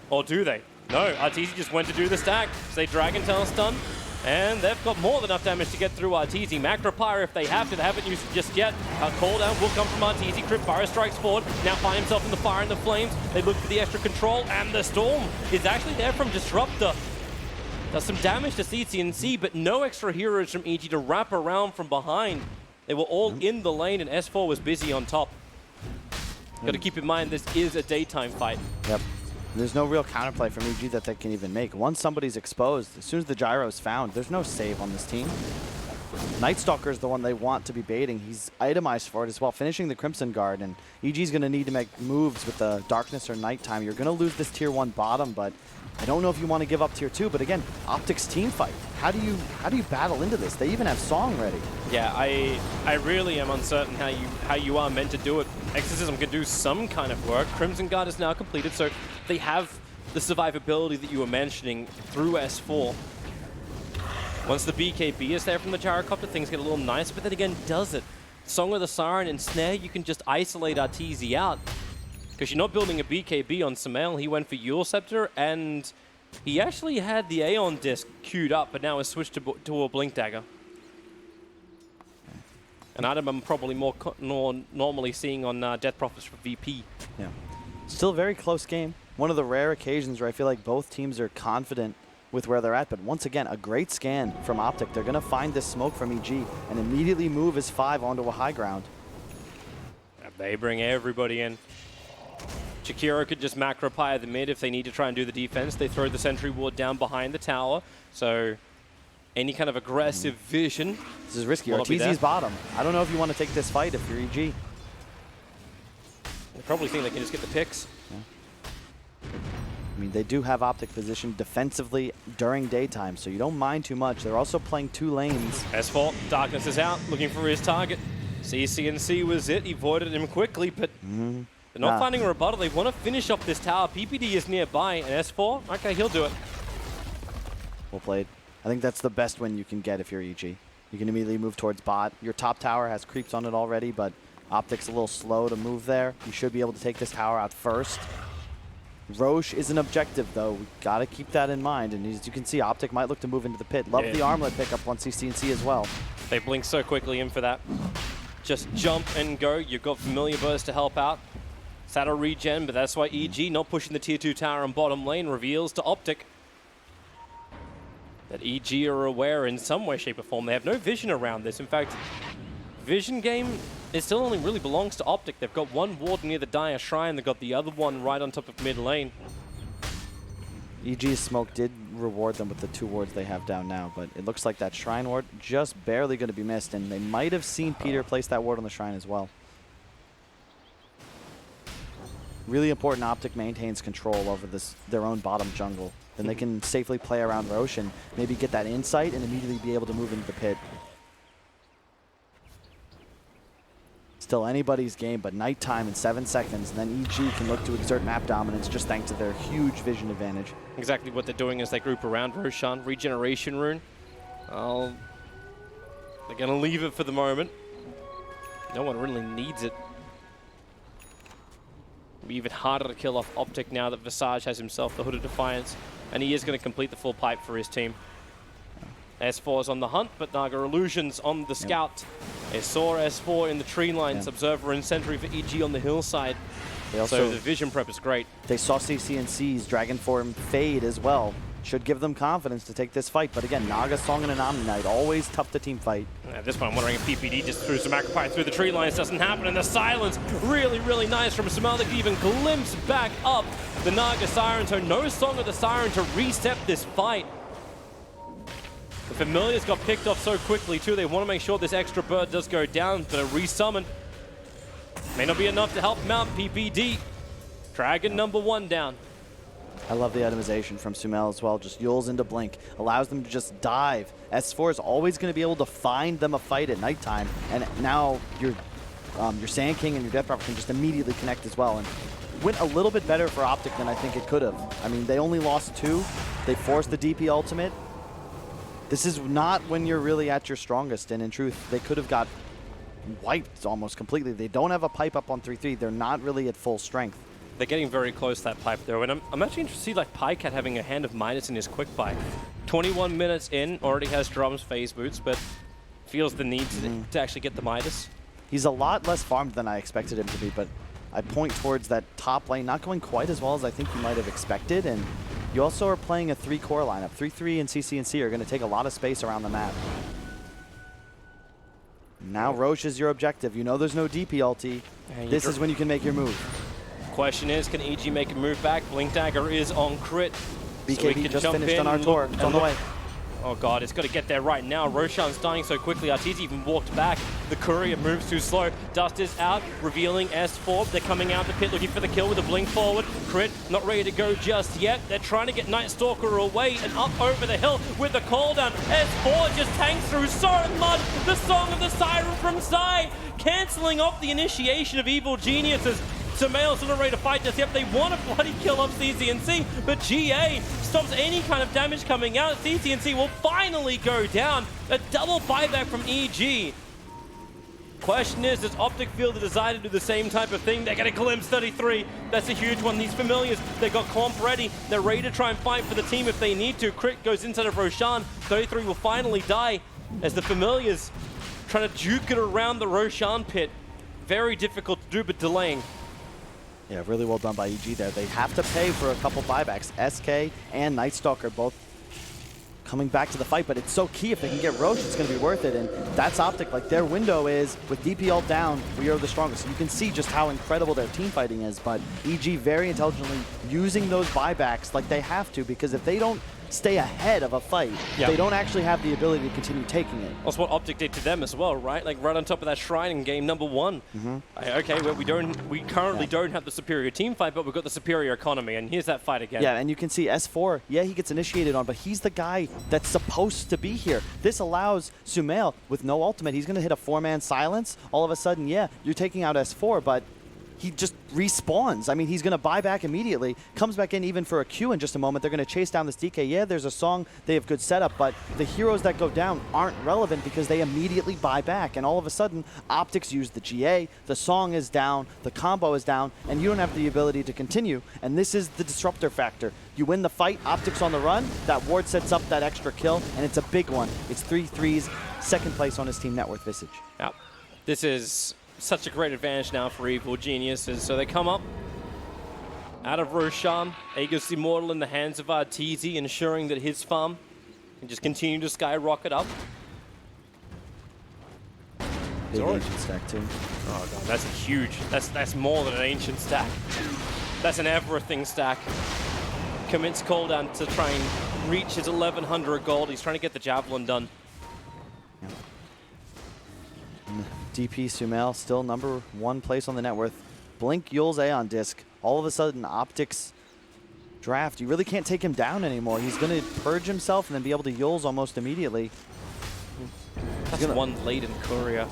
Or do they? No, Arteezy just went to do the stack. So they Dragon Tail stun. And they've got more than enough damage to get through Arteezy. Macropyre if they have to. They haven't used it just yet. A call down will come from Arteezy. Cryptfire strikes forward. Now find himself in the fire and the flames. They look for the extra control. And the Storm is actually there from Disruptor. Does some damage to CCNC, but no extra heroes from EG to wrap around from behind. They were all in the lane, and S4 was busy on top. Got to keep in mind, this is a daytime fight. Yep. There's no real counterplay from EG that they can even make. Once somebody's exposed, as soon as the gyro is found, there's no save on this team. Night Stalker is the one they want to be baiting. He's itemized for it as well, finishing the Crimson Guard, and EG's going to need to make moves with the Darkness or Nighttime. You're going to lose this Tier 1 bottom, but I don't know if you want to give up Tier 2, but again, Optic's team fight. How do you battle into this? They even have Song ready. Yeah, I really am uncertain how you are meant to do it. Exorcism can do some kind of work. Crimson Guard is now completed, so they have the survivability that you were mentioning through S4. Once the BKB is there from the Gyrocopter, things get a little nicer, but then again, does it? Song of the Siren and Snare, you can just isolate Arteezy out. Because you're not building a BKB on Samael. He went for Eul Scepter, and he actually had the Aeon Disc queued up, but now has switched to a Blink Dagger. An item I'm probably more normally seeing on Death Prophets for VP. Yeah. Still a very close game. One of the rare occasions where I feel like both teams are confident with where they're at, but once again, a great scan from Optic. They're going to find this smoke from EG and immediately move his 5 onto a high ground. And they bring everybody in. Jakiro could just Macropyre the mid if they need to try and do the defense. They throw the sentry ward down behind the tower, so any kind of aggressive vision. This is risky. Arteezy's bottom. I don't know if you want to take this fight if you're EG. They probably think they can just get the picks. Yeah. I mean, they do have Optic positioned defensively during daytime, so you don't mind too much. They're also playing 2 lanes. S4, Darkness is out, looking for his target. CCNC was it. He avoided him quickly, but they're not finding a rebuttal. They want to finish off this tower. PPD is nearby, and S4, okay, he'll do it. Well played. I think that's the best win you can get if you're EG. You can immediately move towards bot. Your top tower has creeps on it already, but Optic's a little slow to move there. You should be able to take this tower out first. Roche is an objective, though. We got to keep that in mind. And as you can see, Optic might look to move into the pit. Love the armlet pickup on CCNC as well. They blink so quickly in for that. Just jump and go. You've got Familiar Burst to help out. Saddle regen, but that's why EG not pushing the Tier 2 tower on bottom lane reveals to Optic that EG are aware in some way, shape, or form. They have no vision around this. In fact, vision game, it still only really belongs to Optic. They've got one ward near the Dire Shrine. They've got the other one right on top of mid lane. EG's smoke did reward them with the 2 wards they have down now, but it looks like that Shrine ward just barely going to be missed, and they might have seen Peter place that ward on the Shrine as well. Really important Optic maintains control over their own bottom jungle. Then they can safely play around Roshan, maybe get that insight and immediately be able to move into the pit. still anybody's game, but nighttime in 7 seconds, and then EG can look to exert map dominance just thanks to their huge vision advantage. Exactly what they're doing is they group around Roshan, regeneration rune. They're going to leave it for the moment. No one really needs it. It'll be even harder to kill off Optic now that Visage has himself the Hood of Defiance, and he is going to complete the full pipe for his team. S4 is on the hunt, but Naga Illusions on the scout. They saw S4 in the tree lines, Observer and Sentry for EG on the hillside. They also, so the vision prep is great. They saw CCNC's Dragon Form fade as well. Should give them confidence to take this fight. But again, Naga, Song, and an Omni Knight, always tough to team fight. At this point, I'm wondering if PPD just threw some Macropie through the tree lines. Doesn't happen, and the silence, really, really nice from Sumail. They can even glimpse back up the Naga Siren. So no Song of the Siren to reset this fight. The Familiars got picked off so quickly, too. They want to make sure this extra bird does go down, but a resummon may not be enough to help mount PPD. Dragon number 1 down. I love the itemization from Sumail as well. Just Yules into Blink. Allows them to just dive. S4 is always going to be able to find them a fight at nighttime. And now your Sand King and your Death Prophet can just immediately connect as well. And went a little bit better for Optic than I think it could have. I mean, they only lost 2. They forced the DP ultimate. This is not when you're really at your strongest. And in truth, they could have got wiped almost completely. They don't have a pipe up on 3-3. They're not really at full strength. They're getting very close to that pipe, though, and I'm actually interested to see like Pycat having a hand of Midas in his quick buy. 21 minutes in, already has drums, phase boots, but feels the need to actually get the Midas. He's a lot less farmed than I expected him to be, but I point towards that top lane not going quite as well as I think you might have expected, and you also are playing a 3-core lineup. 3-3 and CCNC are going to take a lot of space around the map. Now Roche is your objective. You know there's no DP ulti. This is when you can make your move. Question is, can EG make a move back? Blink Dagger is on crit. BKB so just finished on our tour. It's on the way. Oh god, it's got to get there right now. Roshan's dying so quickly. Arteezy even walked back. The courier moves too slow. Dust is out, revealing S4. They're coming out the pit looking for the kill with a blink forward. Crit, not ready to go just yet. They're trying to get Night Stalker away and up over the hill with the call down. S4 just tanks through so much. The Song of the Siren from Psy, cancelling off the initiation of Evil Geniuses. Sumail's not ready to fight just yet. They want to bloody kill off CCNC, but GA stops any kind of damage coming out. CCNC will finally go down. A double buyback from EG. Question is, does Optic feel the desire to do the same type of thing? They're going to glimpse 33. That's a huge one. These Familiars, they got Clomp ready. They're ready to try and fight for the team if they need to. Crit goes inside of Roshan. 33 will finally die as the Familiars trying to juke it around the Roshan pit. Very difficult to do, but delaying. Yeah, really well done by EG there. They have to pay for a couple buybacks. SK and Night Stalker both coming back to the fight, but it's so key. If they can get Roche, it's going to be worth it, and that's Optic. Like, their window is, with DP ult down, we are the strongest. You can see just how incredible their team fighting is, but EG very intelligently using those buybacks like they have to, because if they don't stay ahead of a fight, they don't actually have the ability to continue taking it. That's what Optic did to them as well, right? Like right on top of that shrine in game number 1. Okay, well, we currently don't have the superior team fight, but we've got the superior economy, and here's that fight again. Yeah, and you can see S4, he gets initiated on, but he's the guy that's supposed to be here. This allows Sumail, with no ultimate, he's going to hit a 4-man silence. All of a sudden, you're taking out S4, but he just respawns. I mean, he's going to buy back immediately, comes back in even for a Q in just a moment. They're going to chase down this DK. Yeah, there's a song, they have good setup, but the heroes that go down aren't relevant because they immediately buy back. And all of a sudden, Optics use the GA, the song is down, the combo is down, and you don't have the ability to continue. And this is the disruptor factor. You win the fight, Optics on the run, that ward sets up that extra kill, and it's a big one. It's 3-3s, second place on his team net worth Visage. Yeah, this is such a great advantage now for Evil Geniuses. So they come up out of Roshan. Aegis Immortal in the hands of Arteezy, ensuring that his farm can just continue to skyrocket up. Big ancient stack too. Oh god, that's a huge, that's more than an ancient stack. That's an everything stack. Commits cooldown to try and reach his 1100 gold. He's trying to get the javelin done. DP Sumail still number 1 place on the net worth. Blink Yules Aeon Disc. All of a sudden, Optics draft. You really can't take him down anymore. He's going to purge himself and then be able to Yules almost immediately. That's one laden courier.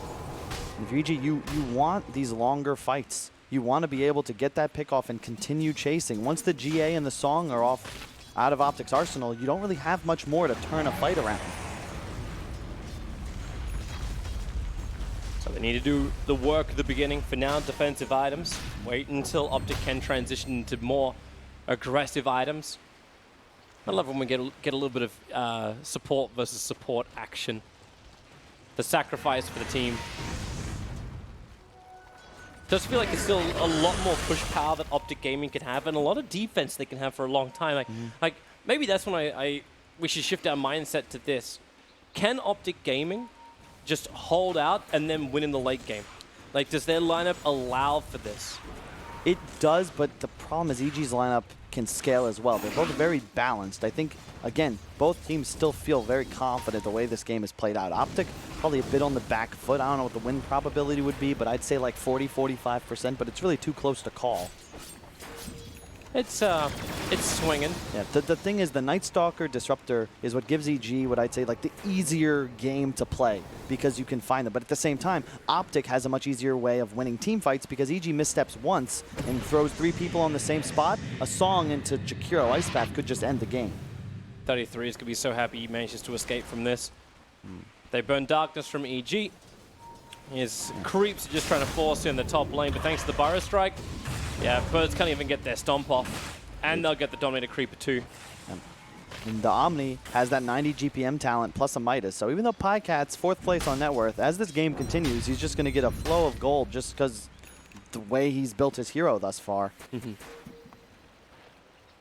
And for EG, you want these longer fights. You want to be able to get that pick off and continue chasing. Once the GA and the Song are off out of Optic's arsenal, you don't really have much more to turn a fight around. So they need to do the work at the beginning. For now, defensive items. Wait until Optic can transition into more aggressive items. I love when we get a little bit of support versus support action. The sacrifice for the team. Does feel like there's still a lot more push power that Optic Gaming can have, and a lot of defense they can have for a long time. Like maybe that's when we should shift our mindset to this. Can Optic Gaming just hold out and then win in the late game? Like, does their lineup allow for this? It does, but the problem is EG's lineup can scale as well. They're both very balanced. I think, again, both teams still feel very confident the way this game is played out. Optic, probably a bit on the back foot. I don't know what the win probability would be, but I'd say like 40-45%, but it's really too close to call. It's swinging. Yeah, the thing is, the Night Stalker Disruptor is what gives EG what I'd say like the easier game to play because you can find them. But at the same time, Optic has a much easier way of winning team fights because EG missteps once and throws 3 people on the same spot. A Song into Jakiro Ice Path could just end the game. 33 is going to be so happy he manages to escape from this. They burn Darkness from EG. His creeps are just trying to force in the top lane, but thanks to the Burrow Strike, yeah, Birds can't even get their stomp off. And they'll get the Dominator Creeper too. And the Omni has that 90 GPM talent plus a Midas. So even though Pycat's 4th place on net worth, as this game continues, he's just going to get a flow of gold just because the way he's built his hero thus far.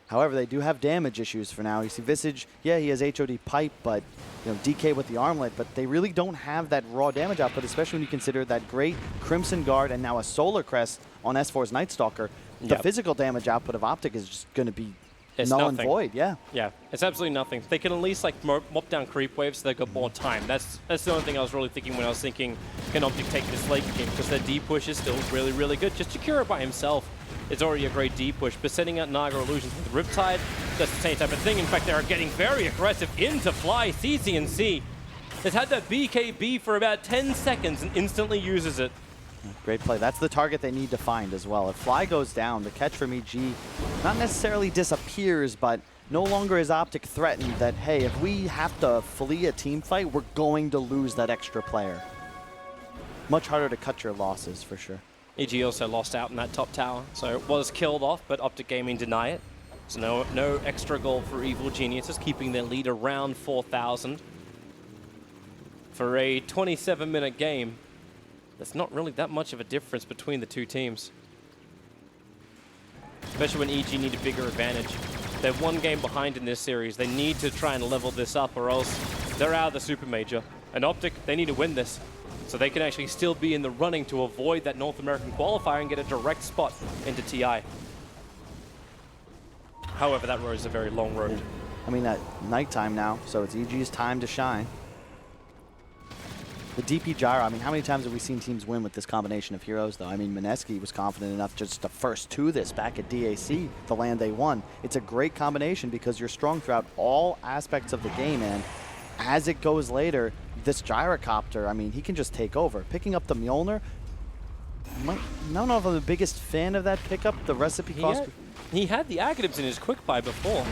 However, they do have damage issues for now. You see Visage, yeah, he has HOD Pipe, but DK with the Armlet, but they really don't have that raw damage output, especially when you consider that great Crimson Guard and now a Solar Crest on S4's Night Stalker. The physical damage output of Optic is just going to be null and void, yeah. Yeah, it's absolutely nothing. They can at least like mop down creep waves so they've got more time. That's the only thing I was really thinking when I was thinking, can Optic take this late game? Because their D push is still really, really good. Just Jakiro by himself is already a great D push, but sending out Naga Illusions with Riptide, that's the same type of thing. In fact, they are getting very aggressive into Fly. CCNC has had that BKB for about 10 seconds and instantly uses it. Great play. That's the target they need to find as well. If Fly goes down, the catch from EG not necessarily disappears, but no longer is Optic threatened that, hey, if we have to flee a team fight, we're going to lose that extra player. Much harder to cut your losses, for sure. EG also lost out in that top tower, so it was killed off, but Optic Gaming deny it. So no extra goal for Evil Geniuses, keeping their lead around 4,000. For a 27-minute game, there's not really that much of a difference between the two teams. Especially when EG need a bigger advantage. They're 1 game behind in this series. They need to try and level this up or else they're out of the Super Major. And Optic, they need to win this so they can actually still be in the running to avoid that North American qualifier and get a direct spot into TI. However, that road is a very long road. I mean, at nighttime now, so it's EG's time to shine. The DP Gyro, I mean, how many times have we seen teams win with this combination of heroes, though? I mean, Mineski was confident enough just to first to this back at DAC, the land they won. It's a great combination because you're strong throughout all aspects of the game, and as it goes later, this Gyrocopter, I mean, he can just take over. Picking up the Mjolnir, I don't know if I'm the biggest fan of that pickup. The recipe cost... He had the Agatives in his quick buy before.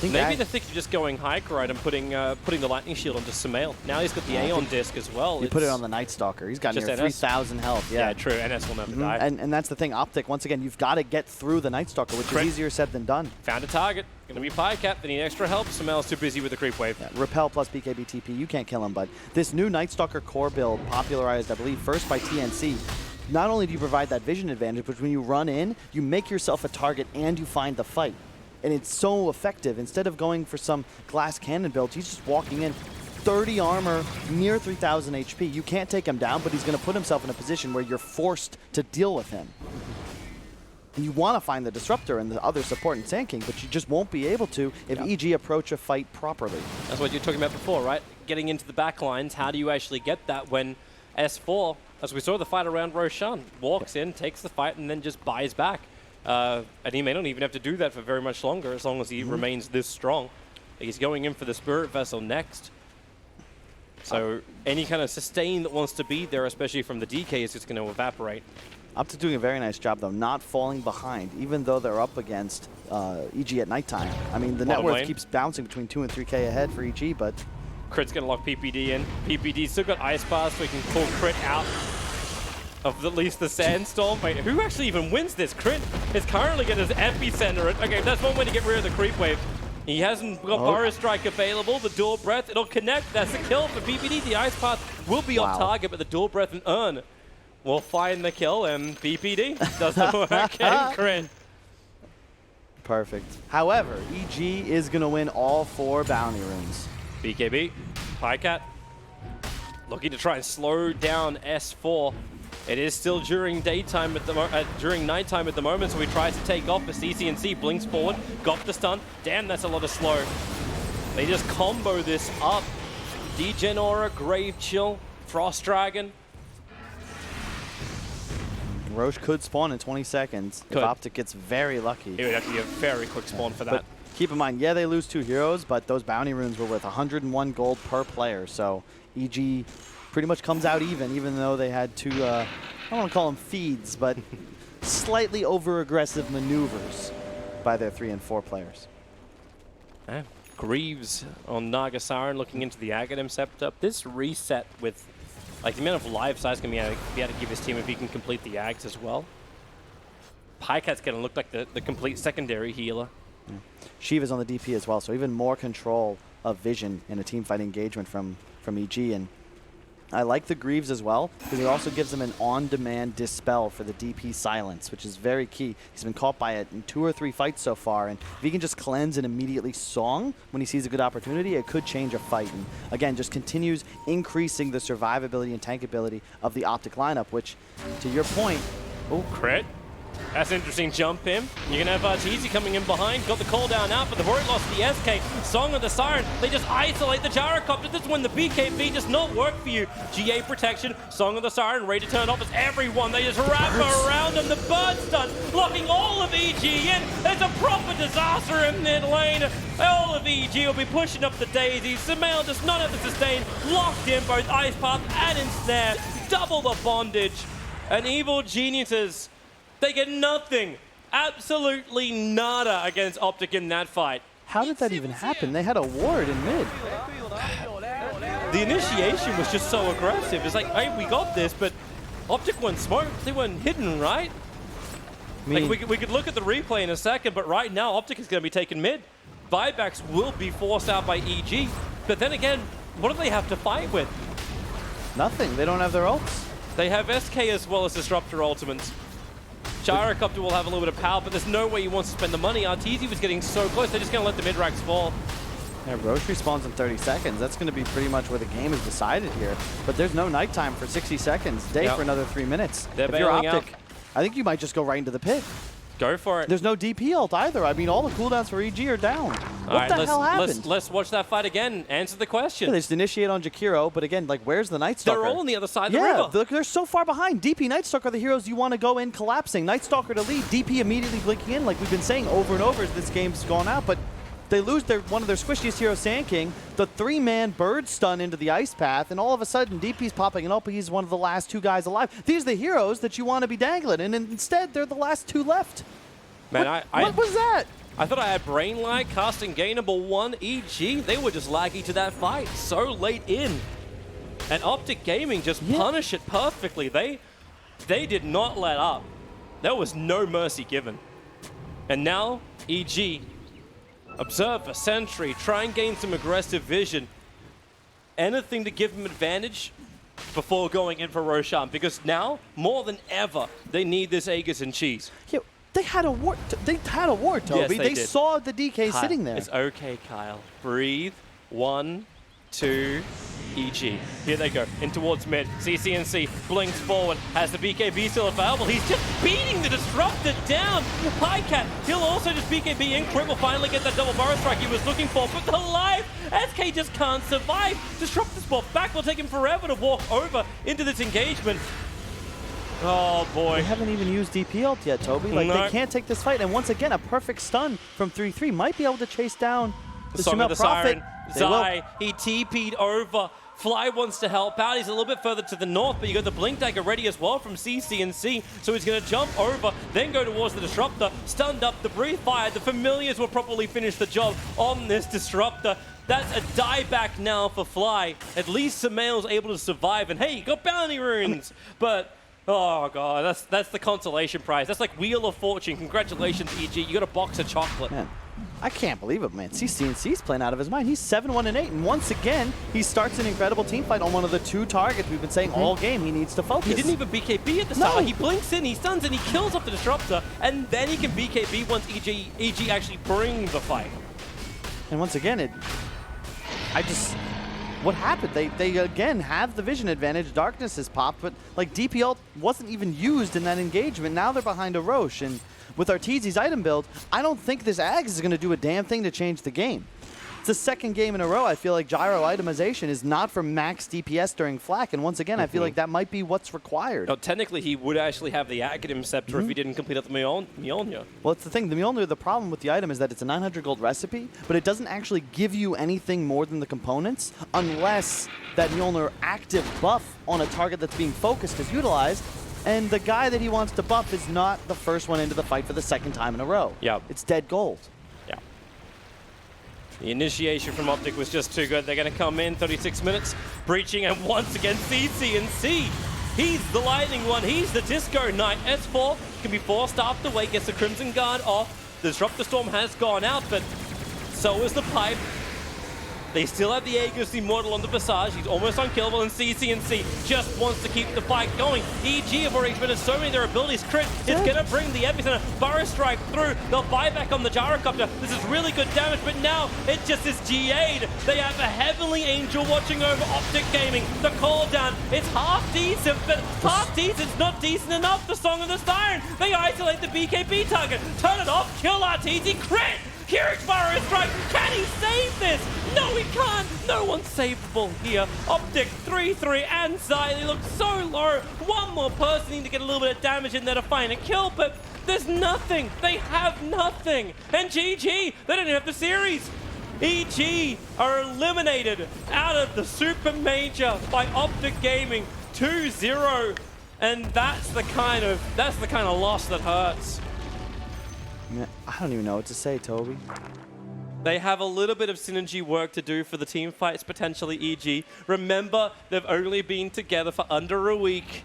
Maybe they're thinking just going Hykerite and putting the Lightning Shield onto Sumail. Now he's got the Aeon Disc as well. You put it on the Night Stalker. He's got near 3,000 health. Yeah, true. NS will never die. And that's the thing. Optic, once again, you've got to get through the Night Stalker, which is easier said than done. Found a target. Going to be Pycat. They need extra help. Sumail's too busy with the creep wave. Yeah, Repel plus BKB TP. You can't kill him, but this new Night Stalker core build, popularized, I believe, first by TNC, not only do you provide that vision advantage, but when you run in, you make yourself a target and you find the fight. And it's so effective. Instead of going for some glass cannon build, he's just walking in. 30 armor, near 3,000 HP. You can't take him down, but he's going to put himself in a position where you're forced to deal with him. And you want to find the Disruptor and the other support in Sand King, but you just won't be able to if EG approach a fight properly. That's what you were talking about before, right? Getting into the back lines. How do you actually get that when S4, as we saw the fight around Roshan, walks in, takes the fight, and then just buys back? And he may not even have to do that for very much longer as long as he remains this strong. He's going in for the Spirit Vessel next. So any kind of sustain that wants to be there, especially from the DK, is just going to evaporate. Optic doing a very nice job, though, not falling behind, even though they're up against EG at nighttime. I mean, the net worth keeps bouncing between 2 and 3K ahead for EG, but... Crit's going to lock PPD in. PPD's still got Ice Pass, so he can pull Crit out of at least the Sandstorm. Wait, who actually even wins this? Crit is currently getting his epicenter. Okay, that's one way to get rid of the creep wave. He hasn't got Burrow Strike available. The Dual Breath, it'll connect. That's the kill for PPD. The Ice Path will be off target, but the Dual Breath and Urn will find the kill, and PPD doesn't work in Crit. Perfect. However, EG is going to win all 4 bounty runes. BKB, Pycat, looking to try and slow down S4. It is still during daytime at the during nighttime at the moment, so he tries to take off. But CCNC blinks forward, got the stun. Damn, that's a lot of slow. They just combo this up. Degen Aura, Grave Chill, Frost Dragon. Roche could spawn in 20 seconds if Optic gets very lucky. It would actually be a very quick spawn for that. But keep in mind, yeah, they lose 2 heroes, but those bounty runes were worth 101 gold per player. So EG pretty much comes out even though they had 2, I don't want to call them feeds, but slightly over-aggressive maneuvers by their 3 and 4 players. Greaves on Nagasaran looking into the Aghanim Scepter. This reset with like the amount of life size can be able to give his team if he can complete the Ags as well. Pycat's going to look like the complete secondary healer. Shiva's on the DP as well, so even more control of vision in a teamfight engagement from EG. And I like the Greaves as well, because it also gives them an on-demand dispel for the DP silence, which is very key. He's been caught by it in 2 or 3 fights so far, and if he can just cleanse and immediately song when he sees a good opportunity, it could change a fight. And again, just continues increasing the survivability and tankability of the Optic lineup, which, to your point... Oh, Crit. That's an interesting jump in. You're going to have Teasy coming in behind. Got the cooldown out, but they've already lost the SK. Song of the Siren. They just isolate the Gyrocopter. This is when the BKB does not work for you. GA protection. Song of the Siren. Ready to turn off as everyone. They just wrap around them. The Bird Stun locking all of EG in. There's a proper disaster in mid lane. All of EG will be pushing up the daisies. Sumail does not have the sustain. Locked in both Ice Path and Ensnare. Double the bondage. And Evil Geniuses, they get nothing, absolutely nada against Optic in that fight. How did that even happen? They had a ward in mid. The initiation was just so aggressive. It's like, hey, we got this, but Optic weren't smoked. They weren't hidden, right? I mean, like we could look at the replay in a second, but right now Optic is going to be taken mid. Buybacks will be forced out by EG, but then again, what do they have to fight with? Nothing. They don't have their ults. They have SK as well as Disruptor ultimates. Gyrocopter will have a little bit of power, but there's no way he wants to spend the money. Arteezy was getting so close, they're just going to let the mid-racks fall. Yeah, Roche respawns in 30 seconds. That's going to be pretty much where the game is decided here. But there's no nighttime for 60 seconds. Day for anher 3 minutes. They're if you're bailing Optic, I think you might just go right into the pit. Go for it. There's no DP ult either. I mean, all the cooldowns for EG are down. What the hell happened? Let's watch that fight again. Answer the question. Yeah, they just initiate on Jakiro, but again, like, where's the Night Stalker? They're all on the other side of the river. Yeah, they're so far behind. DP, Night Stalker are the heroes you want to go in collapsing. Night Stalker to lead, DP immediately blinking in, like we've been saying over and over as this game's gone out, but they lose one of their squishiest heroes, Sand King, the 3-man bird stun into the Ice Path, and all of a sudden DP's popping it up, but he's one of the last 2 guys alive. These are the heroes that you want to be dangling, and instead they're the last 2 left. Man, what was that? I thought I had Brain Light, casting gainable 1 EG. They were just laggy to that fight so late in. And Optic Gaming just punished it perfectly. They did not let up. There was no mercy given. And now, EG, observe a sentry, try and gain some aggressive vision. Anything to give them advantage before going in for Roshan, because now, more than ever, they need this Aegis and cheese. Yeah. They had a ward, Toby. Yes, they did. Saw the DK Kyle, sitting there. It's okay, Kyle. Breathe. 1, 2, EG. Here they go. In towards mid. CCNC blinks forward. Has the BKB still available. He's just beating the Disruptor down. Pycat, he'll also just BKB in. Crit will finally get that double Burrow Strike he was looking for. But the life, SK just can't survive. Disruptor's brought back. Will take him forever to walk over into this engagement. Oh boy. They haven't even used DP ult yet, Toby. Like, they can't take this fight. And once again, a perfect stun from 3-3 might be able to chase down the Song of the Siren. Prophet. Zai, he TP'd over Fly wants to help out. He's a little bit further to the north, but you got the Blink Dagger ready as well from CCNC. So he's going to jump over, then go towards the Disruptor. Stunned up, the Breathe Fire. The Familiars will probably finish the job on this Disruptor. That's a dieback now for Fly. At least Samael's able to survive. And hey, you got Bounty Runes. But, oh god, that's the consolation prize. That's like Wheel of Fortune. Congratulations, EG. You got a box of chocolate. Man, I can't believe it, man. CCNC's playing out of his mind. He's 7-1-8, and once again, he starts an incredible team fight on one of the 2 targets we've been saying all game he needs to focus. He didn't even BKB at the start. Like, he blinks in, he stuns, and he kills off the Disruptor, and then he can BKB once EG actually bring the fight. And once again, what happened? They again have the vision advantage. Darkness has popped, but like DP ult wasn't even used in that engagement. Now they're behind a Roche, and with Arteezy's item build, I don't think this Ags is going to do a damn thing to change the game. It's the second game in a row I feel like gyro itemization is not for max DPS during Flak, and once again, I feel like that might be what's required. No, technically, he would actually have the Aghanim Scepter if he didn't complete up the Mjolnir. Well, it's the thing. The Mjolnir, the problem with the item is that it's a 900 gold recipe, but it doesn't actually give you anything more than the components unless that Mjolnir active buff on a target that's being focused is utilized, and the guy that he wants to buff is not the first one into the fight for the second time in a row. Yeah. It's dead gold. Yeah. The initiation from Optic was just too good. They're going to come in 36 minutes, breaching, and once again, CCNC. He's the lightning one. He's the Disco Knight. S4 can be forced after wait, gets the Crimson Guard off. The Disruptor Storm has gone out, but so is the Pipe. They still have the Aegis Immortal on the Visage. He's almost unkillable, and CCNC just wants to keep the fight going. EG have already expended so many of their abilities. Crit is going to bring the Epicenter. Burrow Strike through. They'll buy back on the Gyrocopter. This is really good damage, but now it just is GA'd. They have a Heavenly Angel watching over Optic Gaming. The call down, it's half decent, but half decent's not decent enough. The Song of the Siren. They isolate the BKB target. Turn it off. Kill RTZ. Crit! Huge Burrow Strike! Can he save this? No, he can't! No one's savable here. Optic 3-3 and Zai, they look so low. One more person needing to get a little bit of damage in there to find a kill, but there's nothing. They have nothing. And GG, they don't even have the series. EG are eliminated out of the Super Major by Optic Gaming 2-0. And that's the kind of loss that hurts. I don't even know what to say, Toby. They have a little bit of synergy work to do for the team fights, potentially EG. Remember, they've only been together for under a week.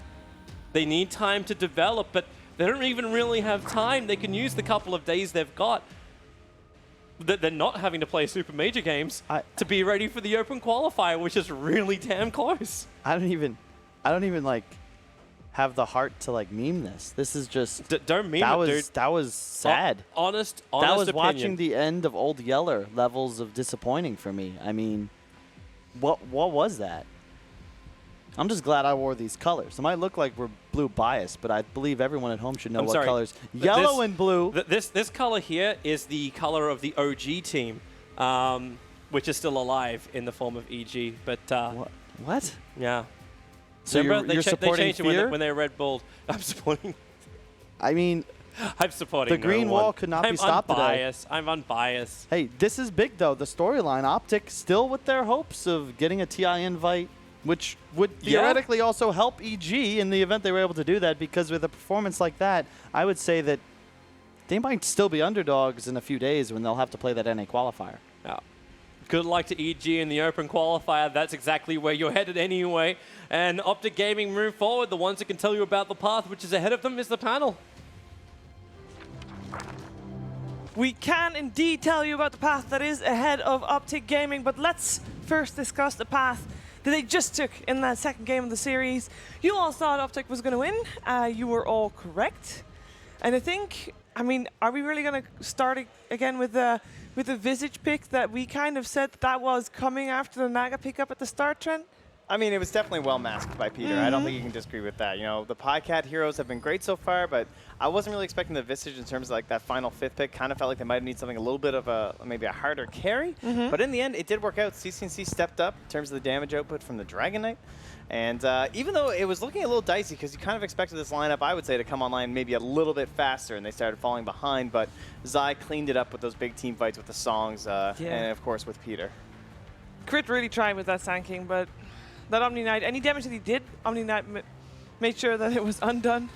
They need time to develop, but they don't even really have time. They can use the couple of days they've got. They're not having to play Super Major games to be ready for the Open Qualifier, which is really damn close. I don't even like have the heart to like meme this. This is just don't meme it, dude. That was sad. Honest That was opinion. watching the end of Old Yeller levels of disappointing for me. I mean, what was that? I'm just glad I wore these colors. It might look like we're blue biased, but I believe everyone at home should know what colors. Yellow and blue. This color here is the color of the OG team, which is still alive in the form of EG. But what? Yeah. So remember, you're supporting they changed Fear? it when they were red bulled. I'm supporting. I mean, I'm supporting. the green no wall one. could not be stopped today. I'm unbiased. Hey, this is big though. The storyline, Optic still with their hopes of getting a TI invite, which would theoretically also help EG in the event they were able to do that, because with a performance like that, I would say that they might still be underdogs in a few days when they'll have to play that NA qualifier. Yeah. Good luck to EG in the Open Qualifier. That's exactly where you're headed anyway. And Optic Gaming move forward. The ones that can tell you about the path which is ahead of them is the panel. We can indeed tell you about the path that is ahead of Optic Gaming, but let's first discuss the path that they just took in that second game of the series. You all thought Optic was going to win. You were all correct. And I think, I mean, are we really going to start again with the Visage pick that we kind of said that was coming after the Naga pickup at the start, Trent? I mean, it was definitely well masked by Peter. I don't think you can disagree with that. You know, the Podcat heroes have been great so far, but I wasn't really expecting the Visage in terms of like that final fifth pick. Kind of felt like they might need something a little bit of maybe a harder carry. But in the end, it did work out. CCNC stepped up in terms of the damage output from the Dragon Knight. And even though it was looking a little dicey, because you kind of expected this lineup, I would say, to come online maybe a little bit faster, and they started falling behind. But Zai cleaned it up with those big team fights with the songs, and of course with Peter. Crit really tried with that Sand King, but that Omni Knight, any damage that he did, Omni Knight made sure that it was undone.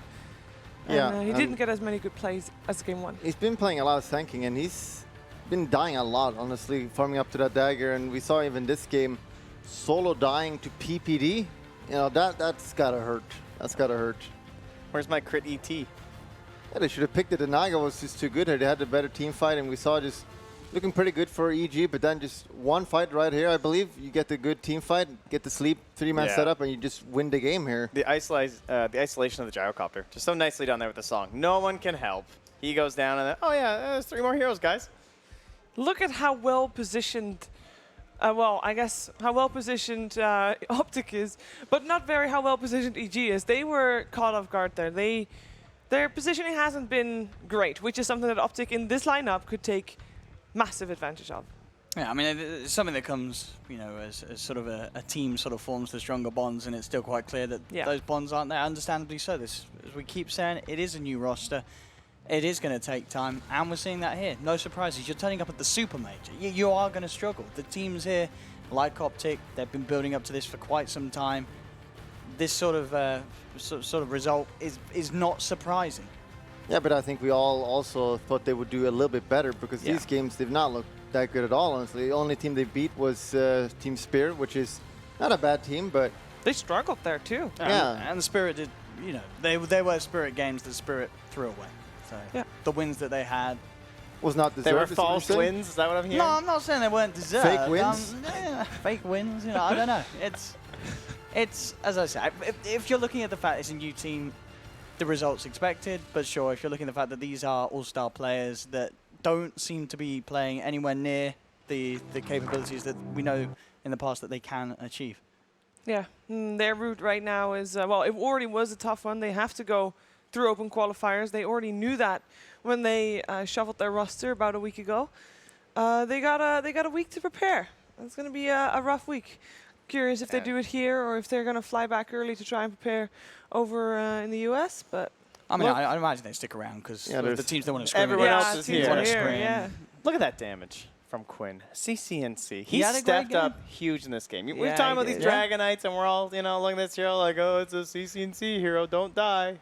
Yeah, And he didn't get as many good plays as game 1. He's been playing a lot of tanking, and he's been dying a lot, honestly, farming up to that dagger. And we saw even this game, solo dying to PPD. You know, that's gotta hurt. That's gotta hurt. Where's my crit ET? Yeah, they should have picked it. The Naga was just too good here. They had the better team fight, and we saw just looking pretty good for EG, but then just one fight right here, I believe. You get the good team fight, get the sleep, 3-man setup, and you just win the game here. The isolation of the gyrocopter. Just so nicely done there with the song. No one can help. He goes down, and then, oh yeah, there's 3 more heroes, guys. Look at how well positioned, well, I guess how well positioned Optic is, but not very how well positioned EG is. They were caught off guard there. Their positioning hasn't been great, which is something that Optic in this lineup could take massive advantage of. Yeah, I mean, it's something that comes, you know, as sort of a team sort of forms the stronger bonds, and it's still quite clear that those bonds aren't there, understandably so. As we keep saying, it is a new roster. It is going to take time, and we're seeing that here. No surprises. You're turning up at the Super Major. You are going to struggle. The teams here, like Optic, they've been building up to this for quite some time. This sort of result is not surprising. Yeah, but I think we all also thought they would do a little bit better, because these games, they've not looked that good at all, honestly. The only team they beat was Team Spirit, which is not a bad team, but... They struggled there, too. And the Spirit did, you know, they were Spirit games that Spirit threw away. So the wins that they had was not deserved. They were false wins. Is that what I'm hearing? No, I'm not saying they weren't deserved. Fake wins? Fake wins. You know, I don't know. It's as I said. If you're looking at the fact it's a new team, the results expected. But sure, if you're looking at the fact that these are all-star players that don't seem to be playing anywhere near the capabilities that we know in the past that they can achieve. Yeah, their route right now is, well, it already was a tough one. They have to go through open qualifiers. They already knew that when they shuffled their roster about a week ago. They got a week to prepare. It's going to be a rough week. Curious if they do it here or if they're going to fly back early to try and prepare over in the US. But I mean, I imagine they stick around because the teams that want to scrim. Everyone else is teams here. are here. Look at that damage from Quinn. CCNC. He He had a stepped great game. up huge in this game. We're Yeah, talking he about these did. Dragonites, and we're all, you know, looking at this hero like, oh, it's a CCNC hero. Don't die.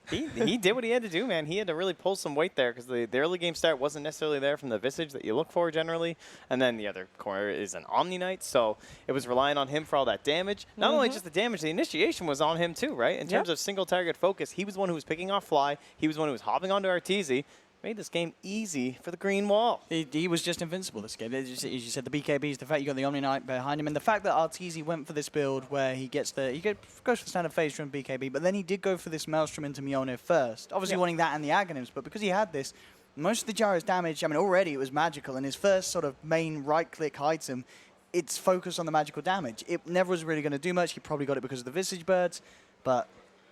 He did what he had to do, man. He had to really pull some weight there because the early game start wasn't necessarily there from the Visage that you look for generally. And then the other corner is an Omni Knight, so it was relying on him for all that damage. Not only just the damage, the initiation was on him too, right? In terms of single target focus, he was the one who was picking off Fly. He was the one who was hopping onto Arteezy. Made this game easy for the green wall. He was just invincible this game. As you said, the BKBs, the fact you got the Omni Knight behind him, and the fact that Arteezy went for this build where he goes for the standard phase from BKB, but then he did go for this Maelstrom into Mjolnir first. Obviously wanting that and the Aghanims, but because he had this, most of the Gyro's damage, I mean, already it was magical, and his first sort of main right-click item, it's focused on the magical damage. It never was really going to do much. He probably got it because of the Visage Birds, but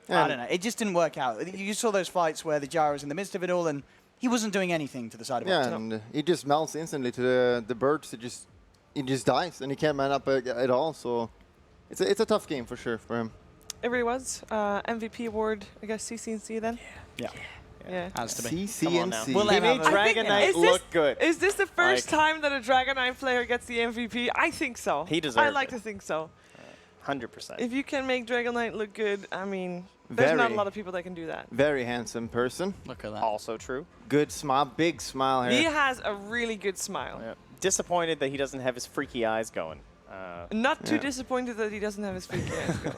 I don't know. It just didn't work out. You saw those fights where the Gyro's in the midst of it all, and he wasn't doing anything to the side of it. Yeah, and he just melts instantly to the birds. He just dies, and he can't man up at all. So it's a tough game for sure for him. it really was. MVP award, I guess, CCNC then? Yeah. Has to be. CCNC. We'll He have made a- Dragonite look good. Is this the first Like- time that a Dragonite player gets the MVP? I think so. He I deserved like it. to think so. 100%. If you can make Dragonite look good, I mean, there's not a Very. lot of people that can do that. Very handsome person. Look at that. Also true. Good smile, big smile He here. has a really good smile. Yeah. Disappointed that he doesn't have his freaky eyes going. Not too Yeah. disappointed that he doesn't have his freaky eyes going.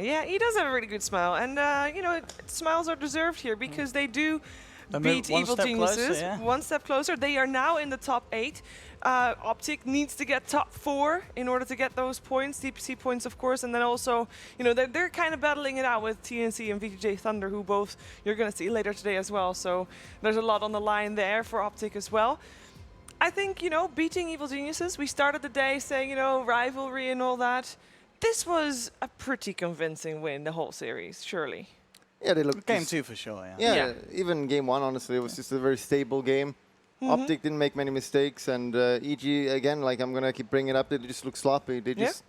Yeah, he does have a really good smile. And, you know, smiles are deserved here because they do They beat move one Evil step closer, Geniuses yeah. one step closer. They are now in the top 8. Optic needs to get top 4 in order to get those points, DPC points, of course. And then also, you know, they're kind of battling it out with TNC and VTJ Thunder, who both you're going to see later today as well. So there's a lot on the line there for Optic as well. I think, you know, beating Evil Geniuses, we started the day saying, you know, rivalry and all that. This was a pretty convincing win, the whole series, surely. Yeah, they look Game 2 for sure, Yeah, Yeah. even game 1, honestly, it was just a very stable game. Optic didn't make many mistakes, and EG, again, like I'm going to keep bringing it up, they just look sloppy. They just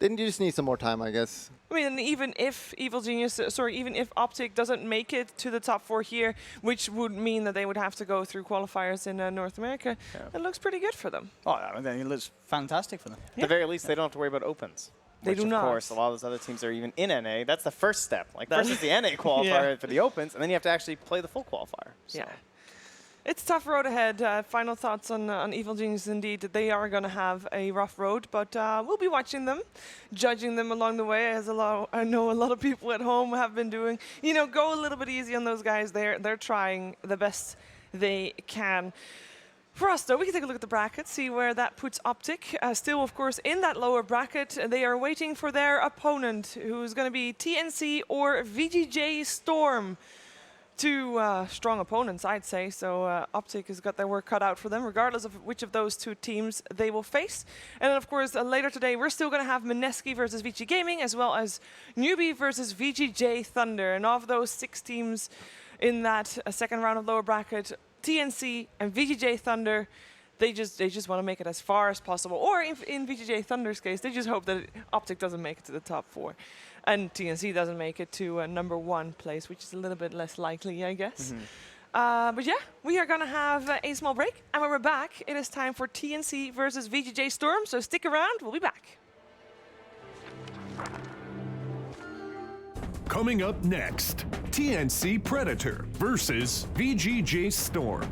Then you just need some more time, I guess. I mean, even if even if Optic doesn't make it to the top 4 here, which would mean that they would have to go through qualifiers in North America, it looks pretty good for them. Oh, I mean, it looks fantastic for them. At the very least, they don't have to worry about opens. They do of not. Of course, a lot of those other teams are even in NA. That's the first step. Like, first is the NA qualifier for the opens, and then you have to actually play the full qualifier. So. Yeah. It's a tough road ahead. Final thoughts on Evil Genius. Indeed, they are going to have a rough road, but we'll be watching them, judging them along the way, as I know a lot of people at home have been doing. You know, go a little bit easy on those guys. They're trying the best they can. For us, though, we can take a look at the bracket, see where that puts Optic. Still, of course, in that lower bracket, they are waiting for their opponent, who's going to be TNC or VGJ Storm. 2 strong opponents, I'd say. So Optic has got their work cut out for them, regardless of which of those 2 teams they will face. And then, of course, later today, we're still going to have Mineski versus VG Gaming, as well as Newbie versus VGJ Thunder. And of those 6 teams in that second round of lower bracket, TNC and VGJ Thunder, they just want to make it as far as possible. Or in VGJ Thunder's case, they just hope that Optic doesn't make it to the top 4. And TNC doesn't make it to number 1 place, which is a little bit less likely, I guess. But yeah, we are going to have a small break. And when we're back, it is time for TNC versus VGJ Storm. So stick around, we'll be back. Coming up next, TNC Predator versus VGJ Storm.